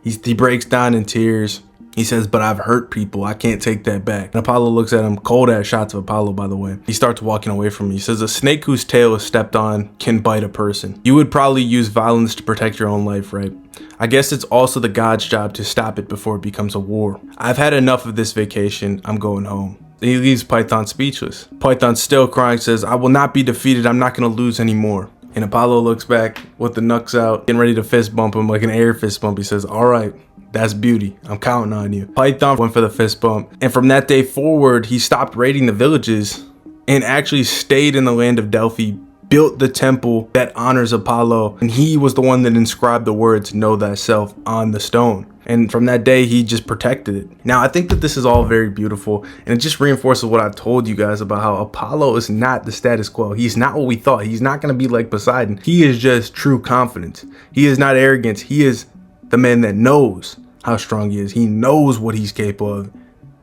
He breaks down in tears. He says, but I've hurt people. I can't take that back. And Apollo looks at him, cold ass shots of Apollo, by the way. He starts walking away from me. He says, a snake whose tail is stepped on can bite a person. You would probably use violence to protect your own life, right? I guess it's also the god's job to stop it before it becomes a war. I've had enough of this vacation. I'm going home. He leaves Python speechless. Python, still crying, says, I will not be defeated. I'm not going to lose anymore. And Apollo looks back with the knucks out, getting ready to fist bump him like an air fist bump. He says, all right, that's beauty. I'm counting on you. Python went for the fist bump. And from that day forward, he stopped raiding the villages and actually stayed in the land of Delphi, built the temple that honors Apollo. And he was the one that inscribed the words, know thyself, on the stone. And from that day, he just protected it. Now, I think that this is all very beautiful, and it just reinforces what I've told you guys about how Apollo is not the status quo. He's not what we thought. He's not going to be like Poseidon. He is just true confidence. He is not arrogance. He is the man that knows how strong he is. He knows what he's capable of,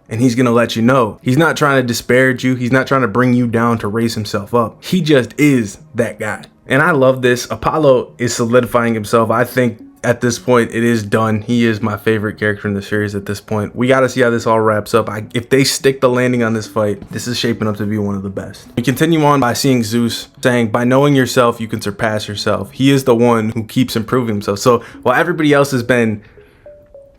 and he's going to let you know. He's not trying to disparage you. He's not trying to bring you down to raise himself up. He just is that guy. And I love this. Apollo is solidifying himself. I think at this point, it is done. He is my favorite character in the series at this point. We got to see how this all wraps up. If they stick the landing on this fight, this is shaping up to be one of the best. We continue on by seeing Zeus saying, by knowing yourself, you can surpass yourself. He is the one who keeps improving himself. So while everybody else has been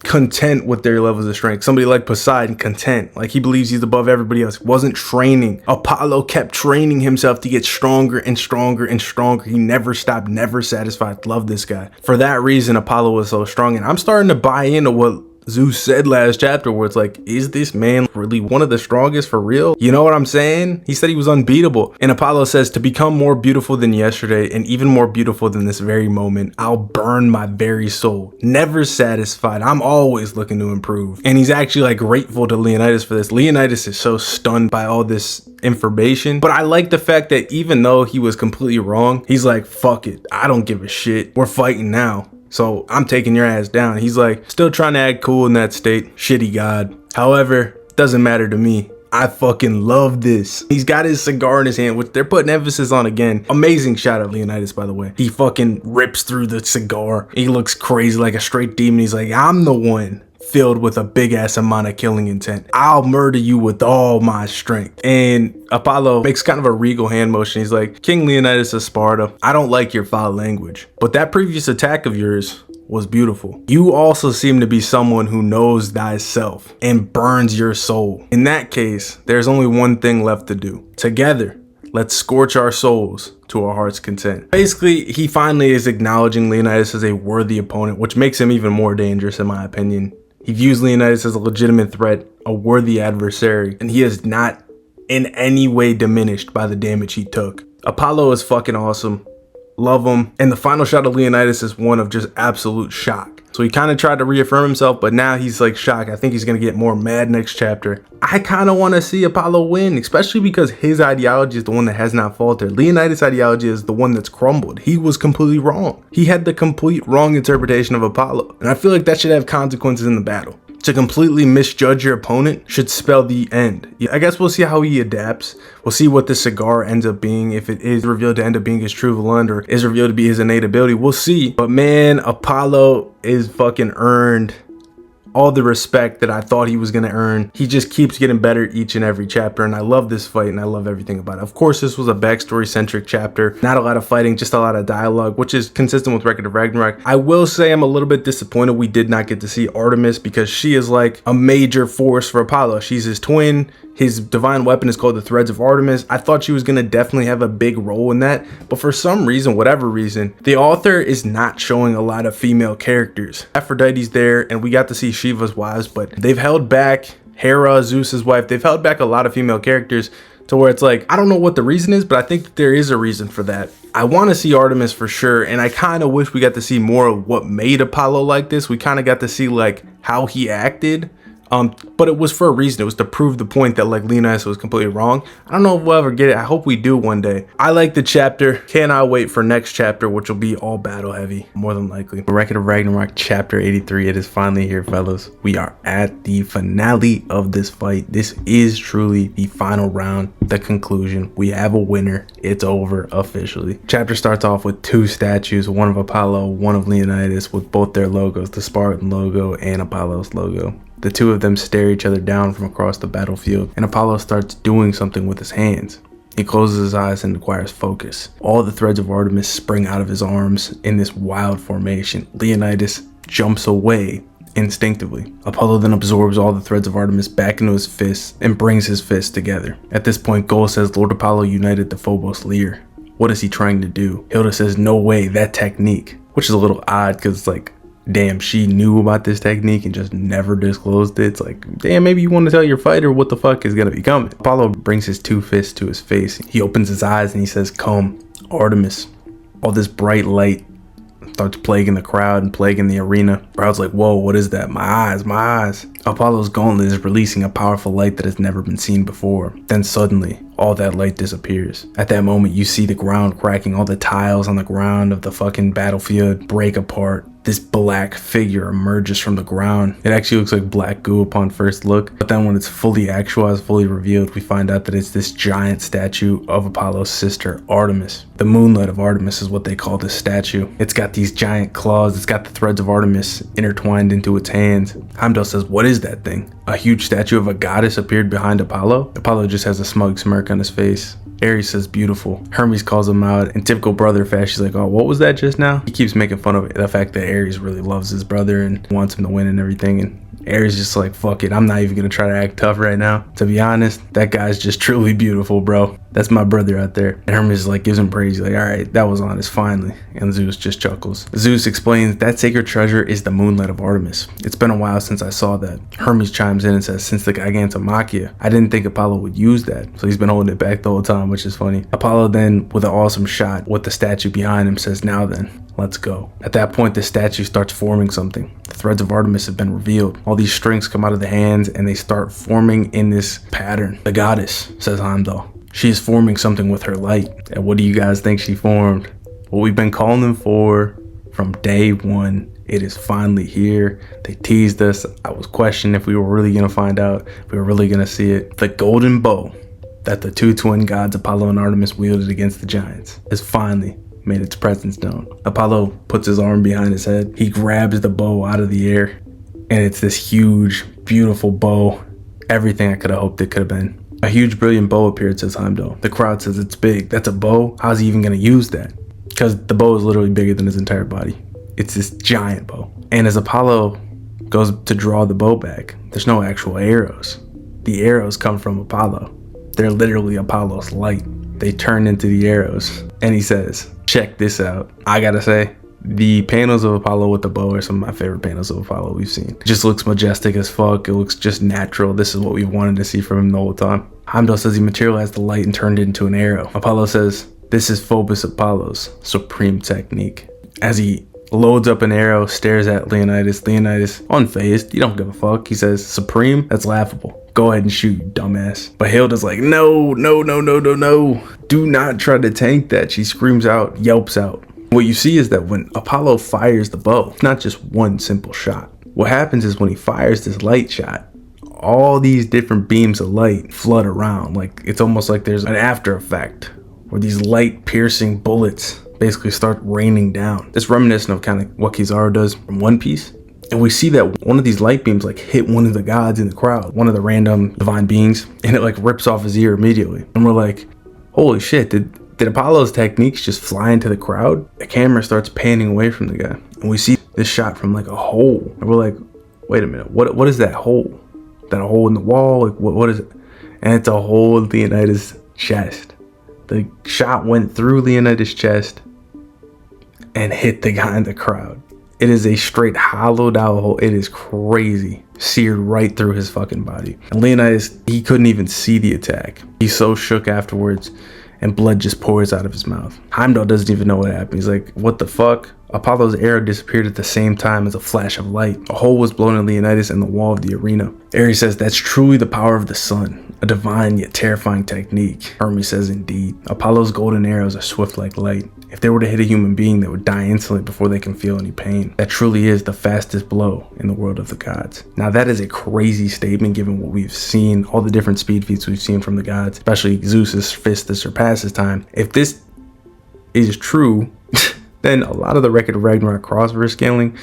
content with their levels of strength, somebody like Poseidon, content, like he believes he's above everybody else, wasn't training. Apollo kept training himself to get stronger and stronger and stronger. He never stopped, never satisfied. Love this guy. For that reason, Apollo was so strong, and I'm starting to buy into what Zeus said last chapter, where it's like, is this man really one of the strongest for real? You know what I'm saying? He said he was unbeatable. And Apollo says, to become more beautiful than yesterday and even more beautiful than this very moment, I'll burn my very soul. Never satisfied. I'm always looking to improve. And he's actually like grateful to Leonidas for this. Leonidas is so stunned by all this information, but I like the fact that even though he was completely wrong, he's like, fuck it, I don't give a shit, we're fighting now. So I'm taking your ass down. He's like still trying to act cool in that state. Shitty god. However, doesn't matter to me. I fucking love this. He's got his cigar in his hand, which they're putting emphasis on again. Amazing shot of Leonidas, by the way. He fucking rips through the cigar. He looks crazy like a straight demon. He's like, I'm the one filled with a big ass amount of killing intent. I'll murder you with all my strength. And Apollo makes kind of a regal hand motion. He's like, King Leonidas of Sparta, I don't like your foul language, but that previous attack of yours was beautiful. You also seem to be someone who knows thyself and burns your soul. In that case, there's only one thing left to do. Together, let's scorch our souls to our heart's content. Basically, he finally is acknowledging Leonidas as a worthy opponent, which makes him even more dangerous in my opinion. He views Leonidas as a legitimate threat, a worthy adversary, and he is not in any way diminished by the damage he took. Apollo is fucking awesome. Love him. And the final shot of Leonidas is one of just absolute shock. So he kind of tried to reaffirm himself, but now he's like shocked. I think he's going to get more mad next chapter. I kind of want to see Apollo win, especially because his ideology is the one that has not faltered. Leonidas' ideology is the one that's crumbled. He was completely wrong. He had the complete wrong interpretation of Apollo. And I feel like that should have consequences in the battle. To completely misjudge your opponent should spell the end. I guess we'll see how he adapts. We'll see what this cigar ends up being, if it is revealed to end up being his true valent or is revealed to be his innate ability. We'll see. But man, Apollo is fucking earned all the respect that I thought he was going to earn. He just keeps getting better each and every chapter, and I love this fight and I love everything about it. Of course, this was a backstory centric chapter, not a lot of fighting, just a lot of dialogue, which is consistent with Record of Ragnarok. I will say I'm a little bit disappointed we did not get to see Artemis, because she is like a major force for Apollo. She's his twin. His divine weapon is called the Threads of Artemis. I thought she was going to definitely have a big role in that, but for some reason, whatever reason, the author is not showing a lot of female characters. Aphrodite's there, and we got to see Shiva's wives, but they've held back Hera, Zeus's wife. They've held back a lot of female characters to where it's like, I don't know what the reason is, but I think that there is a reason for that. I want to see Artemis for sure, and I kind of wish we got to see more of what made Apollo like this. We kind of got to see like how he acted. But it was for a reason. It was to prove the point that like Leonidas was completely wrong. I don't know if we'll ever get it. I hope we do one day. I like the chapter. Cannot wait for next chapter, which will be all battle heavy, more than likely. Record of Ragnarok chapter 83. It is finally here, fellas. We are at the finale of this fight. This is truly the final round, the conclusion. We have a winner. It's over officially. Chapter starts off with two statues, one of Apollo, one of Leonidas, with both their logos, the Spartan logo and Apollo's logo. The two of them stare each other down from across the battlefield, and Apollo starts doing something with his hands. He closes his eyes and acquires focus. All the threads of Artemis spring out of his arms in this wild formation. Leonidas jumps away instinctively. Apollo then absorbs all the threads of Artemis back into his fists and brings his fists together. At this point, Goal says Lord Apollo united the Phobos Lear. What is he trying to do? Hilda says, no way, that technique. Which is a little odd, because it's like, damn, she knew about this technique and just never disclosed it. It's like, damn, maybe you want to tell your fighter what the fuck is gonna be coming. Apollo brings his two fists to his face. He opens his eyes and he says, come, Artemis. All this bright light starts plaguing the crowd and plaguing the arena. Crowd's like, whoa, what is that? My eyes, my eyes. Apollo's gauntlet is releasing a powerful light that has never been seen before. Then suddenly, all that light disappears. At that moment, you see the ground cracking. All the tiles on the ground of the fucking battlefield break apart. This black figure emerges from the ground. It actually looks like black goo upon first look, but then when it's fully actualized, fully revealed, we find out that it's this giant statue of Apollo's sister, Artemis. The moonlight of Artemis is what they call this statue. It's got these giant claws. It's got the threads of Artemis intertwined into its hands. Heimdall says, what is that thing? A huge statue of a goddess appeared behind Apollo? Apollo just has a smug smirk on his face. Ares says beautiful. Hermes calls him out. In typical brother fashion, she's like, oh, what was that just now? He keeps making fun of the fact that Ares really loves his brother and wants him to win and everything. And Ares just like, fuck it, I'm not even gonna try to act tough right now. To be honest, that guy's just truly beautiful, bro. That's my brother out there. And Hermes like gives him praise. He's like, all right, that was honest, finally. And Zeus just chuckles. Zeus explains that sacred treasure is the moonlight of Artemis. It's been a while since I saw that. Hermes chimes in and says, since the Gigantomachia, I didn't think Apollo would use that. So he's been holding it back the whole time, which is funny. Apollo then, with an awesome shot with the statue behind him, says, now then, let's go. At that point, the statue starts forming something. The threads of Artemis have been revealed. All these strings come out of the hands and they start forming in this pattern. The goddess, says Heimdall. She is forming something with her light. And what do you guys think she formed? What we've been calling them for from day one. It is finally here. They teased us. I was questioning if we were really going to find out, if we were really going to see it. The golden bow that the two twin gods Apollo and Artemis wielded against the giants has finally made its presence known. Apollo puts his arm behind his head. He grabs the bow out of the air and it's this huge, beautiful bow. Everything I could have hoped it could have been. A huge, brilliant bow appeared, says Heimdall. The crowd says it's big. That's a bow? How's he even going to use that? Because the bow is literally bigger than his entire body. It's this giant bow. And as Apollo goes to draw the bow back, there's no actual arrows. The arrows come from Apollo. They're literally Apollo's light. They turn into the arrows. And he says, check this out. I gotta say, the panels of Apollo with the bow are some of my favorite panels of Apollo we've seen. It just looks majestic as fuck. It looks just natural. This is what we wanted to see from him the whole time. Heimdall says he materialized the light and turned it into an arrow. Apollo says, this is Phobos Apollo's supreme technique. As he loads up an arrow, stares at Leonidas. Leonidas, unfazed, you don't give a fuck. He says, supreme? That's laughable. Go ahead and shoot, you dumbass. But Hilda's like, no. Do not try to tank that. She screams out, yelps out. What you see is that when Apollo fires the bow, it's not just one simple shot. What happens is when he fires this light shot, all these different beams of light flood around. Like, it's almost like there's an after effect where these light piercing bullets basically start raining down. It's reminiscent of kind of what Kizaru does from One Piece. And we see that one of these light beams like hit one of the gods in the crowd, one of the random divine beings, and it like rips off his ear immediately. And we're like, holy shit, did Apollo's techniques just fly into the crowd? The camera starts panning away from the guy, and we see this shot from like a hole. And we're like, wait a minute, what is that hole? That a hole in the wall? Like what is it? And it's a hole in Leonidas' chest. The shot went through Leonidas' chest and hit the guy in the crowd. It is a straight hollowed out hole. It is crazy. Seared right through his fucking body. And Leonidas, he couldn't even see the attack. He's so shook afterwards, and blood just pours out of his mouth. Heimdall doesn't even know what happened. He's like, what the fuck? Apollo's arrow disappeared at the same time as a flash of light. A hole was blown in Leonidas and the wall of the arena. Ares says, that's truly the power of the sun. A divine yet terrifying technique. Hermes says, indeed. Apollo's golden arrows are swift like light. If they were to hit a human being, they would die instantly before they can feel any pain. That truly is the fastest blow in the world of the gods. Now that is a crazy statement given what we've seen, all the different speed feats we've seen from the gods, especially Zeus's fist that surpasses time. If this is true, then a lot of the Record of Ragnarok crossverse scaling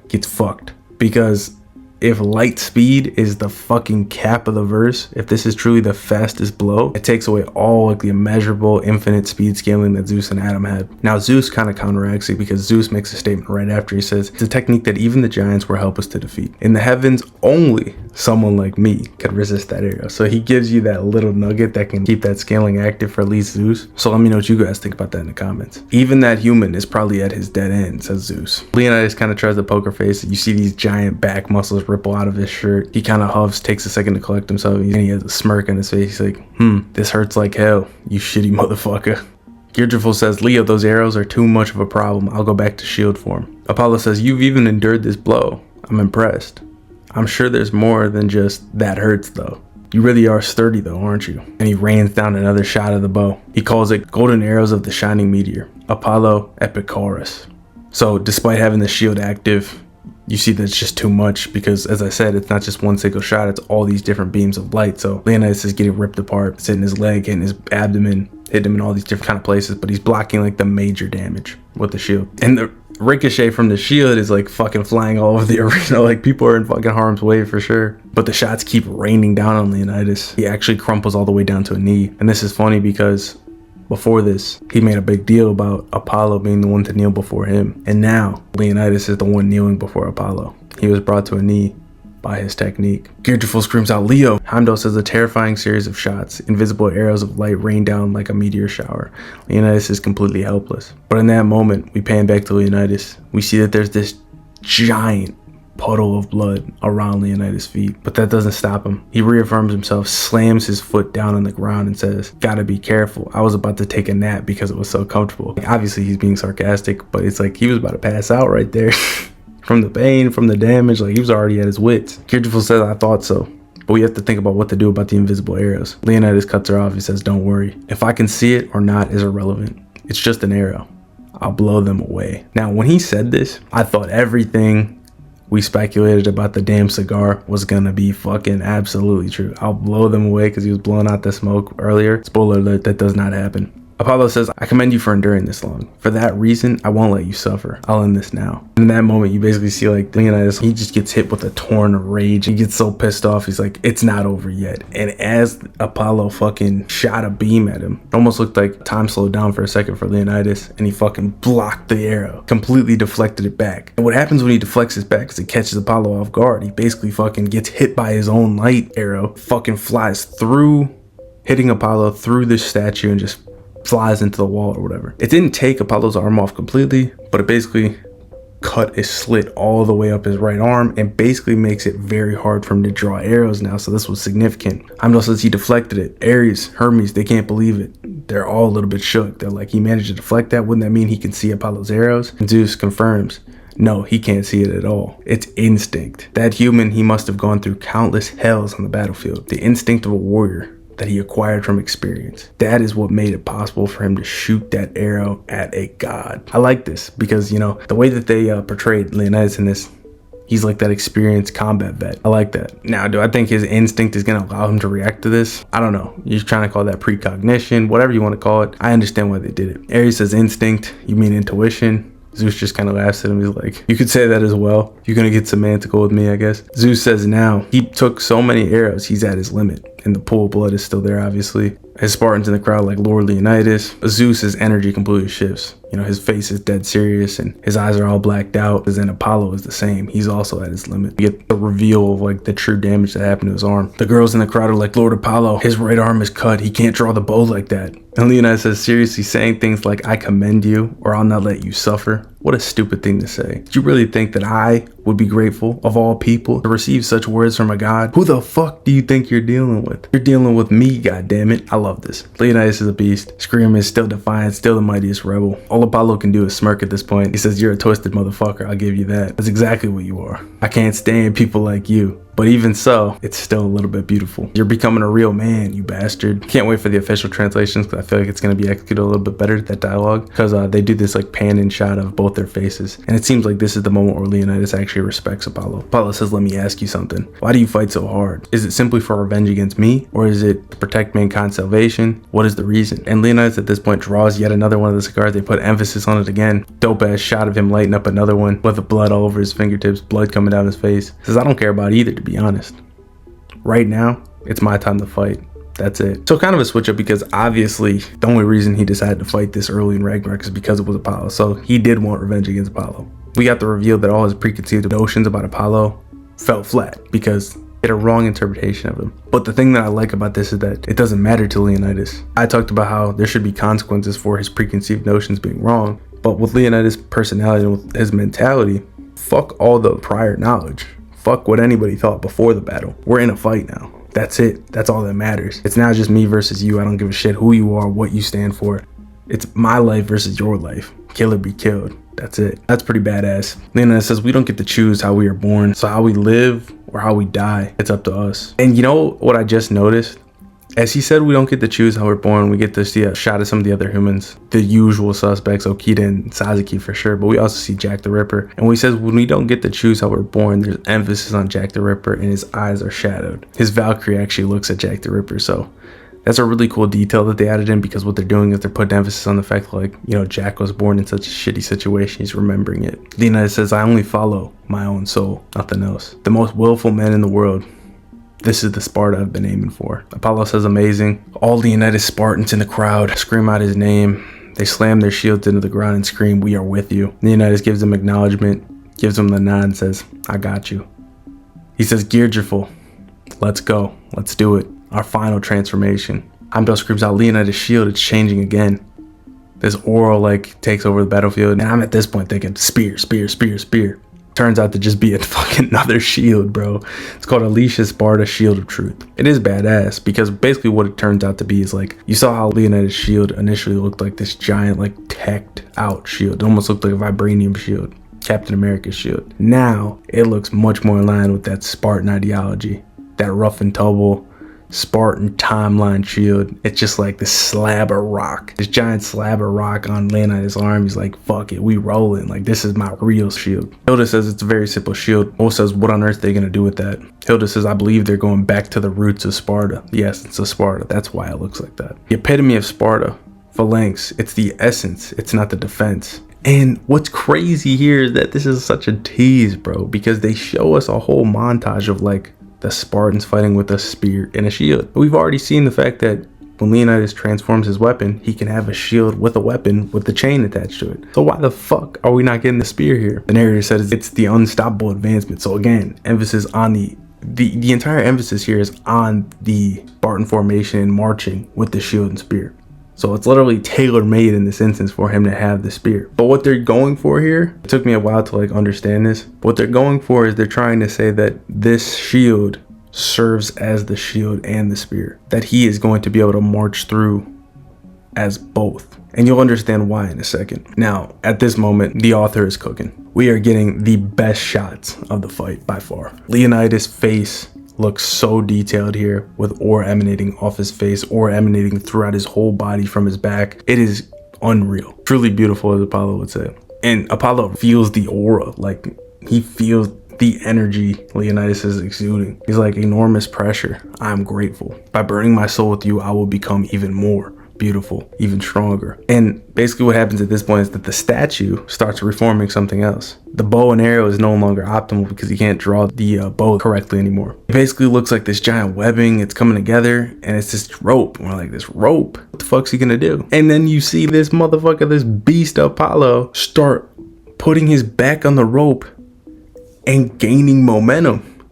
gets fucked. Because if light speed is the fucking cap of the verse, if this is truly the fastest blow, it takes away all like the immeasurable infinite speed scaling that Zeus and Adam had. Now Zeus kind of counteracts it because Zeus makes a statement right after. He says, it's a technique that even the giants were helpless to defeat. In the heavens, only someone like me could resist that arrow. So he gives you that little nugget that can keep that scaling active for at least Zeus. So let me know what you guys think about that in the comments. Even that human is probably at his dead end, says Zeus. Leonidas kind of tries to poker face. You see these giant back muscles ripple out of his shirt. He kind of huffs, takes a second to collect himself, and he has a smirk on his face. He's like, this hurts like hell, you shitty motherfucker. Gearful says, Leo, those arrows are too much of a problem. I'll go back to shield form. Apollo says, you've even endured this blow. I'm impressed. I'm sure there's more than just that hurts though. You really are sturdy though, aren't you? And he rains down another shot of the bow. He calls it golden arrows of the shining meteor. Apollo Epicurus. So despite having the shield active, you see that's just too much because, as I said, it's not just one single shot, it's all these different beams of light. So Leonidas is getting ripped apart. It's hitting his leg, hitting his abdomen, hitting him in all these different kind of places, but he's blocking like the major damage with the shield. And the ricochet from the shield is like fucking flying all over the arena. Like people are in fucking harm's way for sure. But the shots keep raining down on Leonidas. He actually crumples all the way down to a knee. And this is funny because before this, he made a big deal about Apollo being the one to kneel before him. And now, Leonidas is the one kneeling before Apollo. He was brought to a knee by his technique. Gearful screams out, Leo! Heimdall says a terrifying series of shots. Invisible arrows of light rain down like a meteor shower. Leonidas is completely helpless. But in that moment, we pan back to Leonidas. We see that there's this giant puddle of blood around Leonidas' feet, but that doesn't stop him. He reaffirms himself, slams his foot down on the ground and says, gotta be careful. I was about to take a nap because it was so comfortable. Obviously he's being sarcastic, but it's like he was about to pass out right there from the pain, from the damage. Like he was already at his wits. Gearful says, I thought so, but we have to think about what to do about the invisible arrows. Leonidas cuts her off. He says, don't worry. If I can see it or not is irrelevant. It's just an arrow. I'll blow them away. Now, when he said this, I thought everything we speculated about the damn cigar was gonna be fucking absolutely true. I'll blow them away because he was blowing out the smoke earlier. Spoiler alert, that does not happen. Apollo says, I commend you for enduring this long. For that reason, I won't let you suffer. I'll end this now. And in that moment, you basically see like Leonidas, he just gets hit with a torrent of rage. He gets so pissed off. He's like, it's not over yet. And as Apollo fucking shot a beam at him, it almost looked like time slowed down for a second for Leonidas, and he fucking blocked the arrow, completely deflected it back. And what happens when he deflects it back is it catches Apollo off guard. He basically fucking gets hit by his own light arrow, fucking flies through, hitting Apollo through this statue and just flies into the wall or whatever. It didn't take Apollo's arm off completely, but it basically cut a slit all the way up his right arm and basically makes it very hard for him to draw arrows now. So this was significant. Heimdall says he deflected it. Ares, Hermes, they can't believe it. They're all a little bit shook. They're like, he managed to deflect that? Wouldn't that mean he can see Apollo's arrows? And Zeus confirms, no, he can't see it at all. It's instinct. That human, he must have gone through countless hells on the battlefield. The instinct of a warrior that he acquired from experience. That is what made it possible for him to shoot that arrow at a god. I like this because, you know, the way that they portrayed Leonidas in this, he's like that experienced combat vet. I like that. Now, do I think his instinct is going to allow him to react to this? I don't know. You're trying to call that precognition, whatever you want to call it. I understand why they did it. Ares says instinct. You mean intuition? Zeus just kind of laughs at him. He's like, you could say that as well. You're going to get semantical with me, I guess. Zeus says now, he took so many arrows, he's at his limit. And the pool of blood is still there, obviously. His Spartans in the crowd like Lord Leonidas. Zeus's energy completely shifts. You know, his face is dead serious and his eyes are all blacked out. And then Apollo is the same. He's also at his limit. You get the reveal of like the true damage that happened to his arm. The girls in the crowd are like, Lord Apollo, his right arm is cut. He can't draw the bow like that. And Leonidas says, seriously, saying things like, I commend you or I'll not let you suffer. What a stupid thing to say. Do you really think that I would be grateful, of all people, to receive such words from a god? Who the fuck do you think you're dealing with? You're dealing with me, goddammit. I love this. Leonidas is a beast. Scream is still defiant, still the mightiest rebel. All Apollo can do is smirk at this point. He says, you're a twisted motherfucker, I'll give you that. That's exactly what you are. I can't stand people like you. But even so, it's still a little bit beautiful. You're becoming a real man, you bastard. Can't wait for the official translations because I feel like it's going to be executed a little bit better, that dialogue. Because they do this like pan in shot of both their faces. And it seems like this is the moment where Leonidas actually respects Apollo. Apollo says, let me ask you something. Why do you fight so hard? Is it simply for revenge against me? Or is it to protect mankind's salvation? What is the reason? And Leonidas at this point draws yet another one of the cigars. They put emphasis on it again. Dope ass shot of him lighting up another one with the blood all over his fingertips, blood coming down his face. Says, I don't care about either, to be honest. Right now, it's my time to fight. That's it. So kind of a switch up because obviously the only reason he decided to fight this early in Ragnarok is because it was Apollo. So he did want revenge against Apollo. We got the reveal that all his preconceived notions about Apollo fell flat because had a wrong interpretation of him. But the thing that I like about this is that it doesn't matter to Leonidas. I talked about how there should be consequences for his preconceived notions being wrong. But with Leonidas' personality and with his mentality, fuck all the prior knowledge. Fuck what anybody thought before the battle. We're in a fight now. That's it. That's all that matters. It's now just me versus you. I don't give a shit who you are, what you stand for. It's my life versus your life. Kill or be killed. That's it. That's pretty badass. Leonidas says we don't get to choose how we are born. So how we live or how we die, it's up to us. And you know what I just noticed? As he said, we don't get to choose how we're born. We get to see a shot of some of the other humans, the usual suspects, Okita and Sasuke for sure. But we also see Jack the Ripper. And when he says when we don't get to choose how we're born, there's emphasis on Jack the Ripper and his eyes are shadowed. His Valkyrie actually looks at Jack the Ripper. So that's a really cool detail that they added in because what they're doing is they're putting emphasis on the fact that, like, you know, Jack was born in such a shitty situation. He's remembering it. Leonidas says, I only follow my own soul, nothing else. The most willful man in the world. This is the Sparta I've been aiming for. Apollo says amazing. All Leonidas Spartans in the crowd scream out his name. They slam their shields into the ground and scream, we are with you. Leonidas gives them acknowledgement, gives them the nod and says, I got you. He says, geared, you're full. Let's go. Let's do it. Our final transformation. Heimdall screams out, Leonidas' shield, it's changing again. This aura like takes over the battlefield. And I'm at this point thinking, spear, spear, spear, spear. Turns out to just be a fucking another shield, bro. It's called Alicia Sparta Shield of Truth. It is badass because basically what it turns out to be is like, you saw how Leonidas' shield initially looked like this giant, like teched out shield. It almost looked like a vibranium shield, Captain America's shield. Now it looks much more in line with that Spartan ideology, that rough and tumble Spartan timeline shield. It's just like this slab of rock, this giant slab of rock on Leonidas' arm. He's like, fuck it, we rolling. Like, this is my real shield. Hilda says it's a very simple shield. Mo says, what on earth are they gonna do with that? Hilda says, I believe they're going back to the roots of Sparta. The essence of Sparta. That's why it looks like that. The epitome of Sparta. phalanx. It's the essence. It's not the defense. And what's crazy here is that this is such a tease, bro, because they show us a whole montage of like the Spartans fighting with a spear and a shield. We've already seen the fact that when Leonidas transforms his weapon, he can have a shield with a weapon with the chain attached to it. So why the fuck are we not getting the spear here? The narrator says it's the unstoppable advancement. So again, emphasis on the entire emphasis here is on the Spartan formation and marching with the shield and spear. So it's literally tailor-made in this instance for him to have the spear. But what they're going for here, it took me a while to like understand this. What they're going for is they're trying to say that this shield serves as the shield and the spear, that he is going to be able to march through as both. And you'll understand why in a second. Now, at this moment, the author is cooking. We are getting the best shots of the fight by far. Leonidas' face looks so detailed here, with ore emanating off his face, ore emanating throughout his whole body from his back. It is unreal. Truly beautiful, as Apollo would say. And Apollo feels the aura, like he feels the energy Leonidas is exuding. He's like, enormous pressure. I'm grateful. By burning my soul with you, I will become even more beautiful, even stronger. And basically what happens at this point is that the statue starts reforming something else. The bow and arrow is no longer optimal because he can't draw the bow correctly anymore. It basically looks like this giant webbing. It's coming together and it's this rope. And we're like, this rope? What the fuck's he gonna do? And then you see this motherfucker, this beast Apollo, start putting his back on the rope and gaining momentum.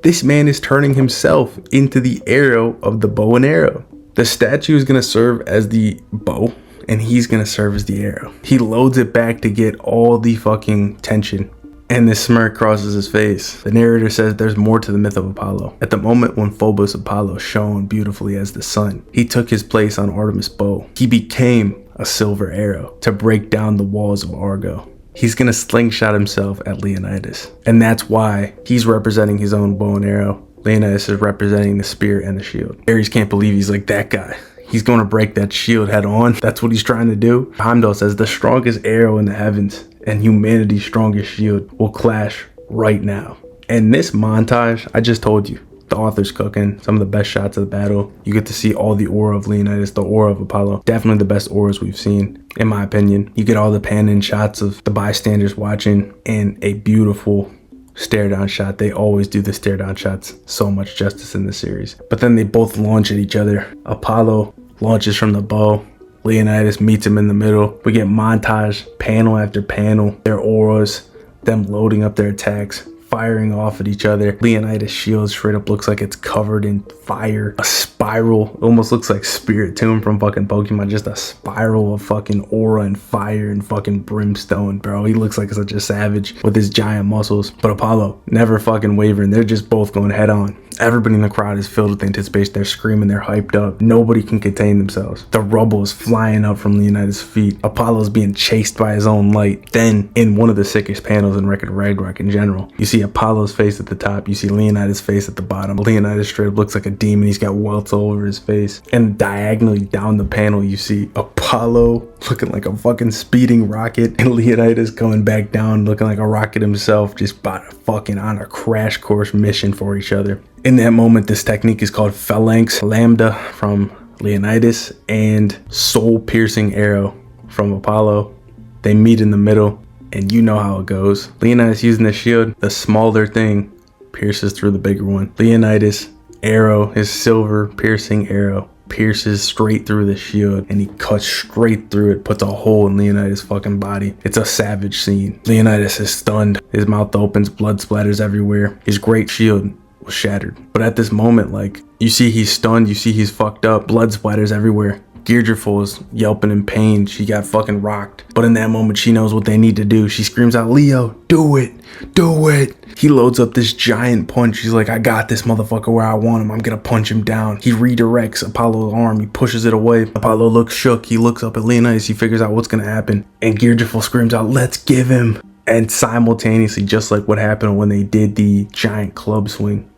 This man is turning himself into the arrow of the bow and arrow. The statue is going to serve as the bow and he's going to serve as the arrow. He loads it back to get all the fucking tension, and this smirk crosses his face. The narrator says there's more to the myth of Apollo. At the moment when Phobos Apollo shone beautifully as the sun, he took his place on Artemis' bow. He became a silver arrow to break down the walls of Argo. He's going to slingshot himself at Leonidas, and that's why he's representing his own bow and arrow. Leonidas is representing the spear and the shield. Ares can't believe he's like, that guy. He's going to break that shield head on. That's what he's trying to do. Heimdall says the strongest arrow in the heavens and humanity's strongest shield will clash right now. And this montage, I just told you, the author's cooking. Some of the best shots of the battle. You get to see all the aura of Leonidas, the aura of Apollo. Definitely the best auras we've seen, in my opinion. You get all the pan-in shots of the bystanders watching and a beautiful stare down shot. They always do the stare down shots so much justice in this series. But then they both launch at each other. Apollo launches from the bow. Leonidas meets him in the middle. We get montage, panel after panel, their auras, them loading up their attacks, firing off at each other. Leonidas' shield straight up looks like it's covered in fire. A spiral, almost looks like Spirit Tomb from fucking Pokemon. Just a spiral of fucking aura and fire and fucking brimstone, bro. He looks like such a savage with his giant muscles. But Apollo, never fucking wavering. They're just both going head on. Everybody in the crowd is filled with anticipation. They're screaming, they're hyped up. Nobody can contain themselves. The rubble is flying up from Leonidas' feet. Apollo's being chased by his own light. Then, in one of the sickest panels in Record of Ragnarok in general, you see Apollo's face at the top. You see Leonidas' face at the bottom. Leonidas straight up looks like a demon. He's got welts all over his face. And diagonally down the panel, you see Apollo looking like a fucking speeding rocket, and Leonidas coming back down looking like a rocket himself, just about fucking on a crash course mission for each other. In that moment, this technique is called Phalanx Lambda from Leonidas and Soul Piercing Arrow from Apollo. They meet in the middle, and you know how it goes. Leonidas using the shield, the smaller thing pierces through the bigger one. Leonidas' arrow, his silver piercing arrow, pierces straight through the shield, and he cuts straight through it, puts a hole in Leonidas' fucking body. It's a savage scene. Leonidas is stunned. His mouth opens, blood splatters everywhere. His great shield was shattered. But at this moment, like, you see he's stunned, you see he's fucked up, blood splatters everywhere. Geirjaful is yelping in pain. She got fucking rocked. But in that moment, she knows what they need to do. She screams out, Leo, do it, do it. He loads up this giant punch. He's like, I got this motherfucker where I want him. I'm gonna punch him down. He redirects Apollo's arm. He pushes it away. Apollo looks shook. He looks up at Leonidas. He figures out what's gonna happen. And Geirjaful screams out, let's give him. And simultaneously, just like what happened when they did the giant club swing,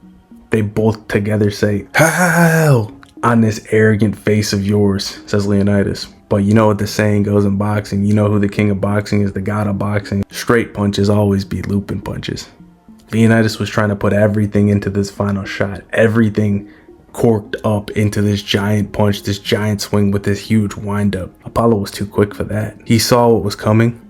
they both together say, "How?" On this arrogant face of yours, says Leonidas. But you know what the saying goes in boxing. You know who the king of boxing is, the god of boxing. Straight punches always beat looping punches. Leonidas was trying to put everything into this final shot. Everything corked up into this giant punch, this giant swing with this huge windup. Apollo was too quick for that. He saw what was coming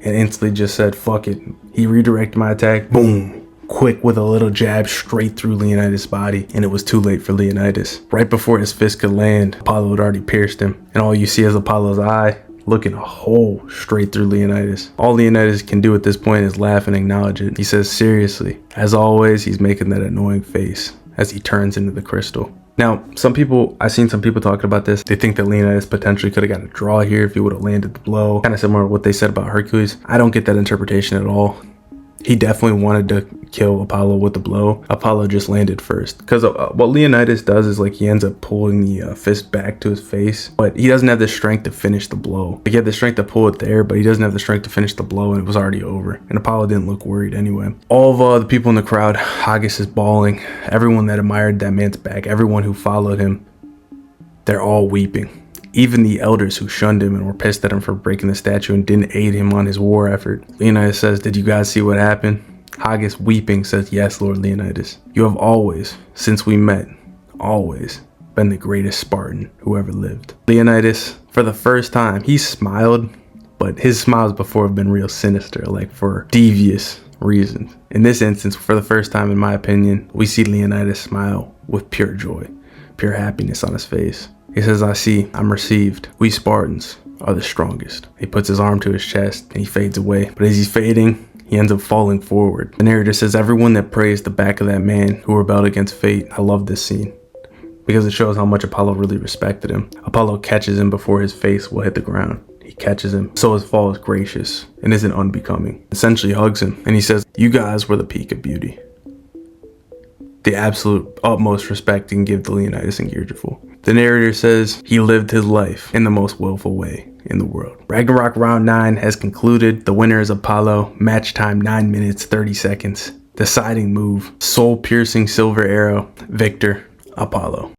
and instantly just said, fuck it. He redirected my attack, boom, quick with a little jab straight through Leonidas' body, and it was too late for Leonidas. Right before his fist could land, Apollo had already pierced him, and all you see is Apollo's eye looking a hole straight through Leonidas. All Leonidas can do at this point is laugh and acknowledge it. He says, seriously. As always, he's making that annoying face as he turns into the crystal. Now, I've seen some people talking about this. They think that Leonidas potentially could have got a draw here if he would have landed the blow. Kind of similar to what they said about Hercules. I don't get that interpretation at all. He definitely wanted to kill Apollo with the blow. Apollo just landed first. Because what Leonidas does is like he ends up pulling the fist back to his face. But he doesn't have the strength to finish the blow. Like, he had the strength to pull it there, but he doesn't have the strength to finish the blow, and it was already over. And Apollo didn't look worried anyway. All of the people in the crowd, Haggis is bawling. Everyone that admired that man's back, everyone who followed him, they're all weeping. Even the elders who shunned him and were pissed at him for breaking the statue and didn't aid him on his war effort. Leonidas says, did you guys see what happened? Haggis, weeping, says, yes, Lord Leonidas. You have always, since we met, always been the greatest Spartan who ever lived. Leonidas, for the first time, he smiled, but his smiles before have been real sinister, like for devious reasons. In this instance, for the first time, in my opinion, we see Leonidas smile with pure joy, pure happiness on his face. He says, I see, I'm received. We Spartans are the strongest. He puts his arm to his chest and he fades away. But as he's fading, he ends up falling forward. The narrator says, everyone that praised the back of that man who rebelled against fate. I love this scene because it shows how much Apollo really respected him. Apollo catches him before his face will hit the ground. He catches him, so his fall is gracious and isn't unbecoming. Essentially hugs him and he says, you guys were the peak of beauty. The absolute utmost respect he can give to Leonidas and Georgical. The narrator says he lived his life in the most willful way in the world. Ragnarok round 9 has concluded. The winner is Apollo. Match time 9 minutes 30 seconds. Deciding move, soul piercing silver arrow. Victor, Apollo.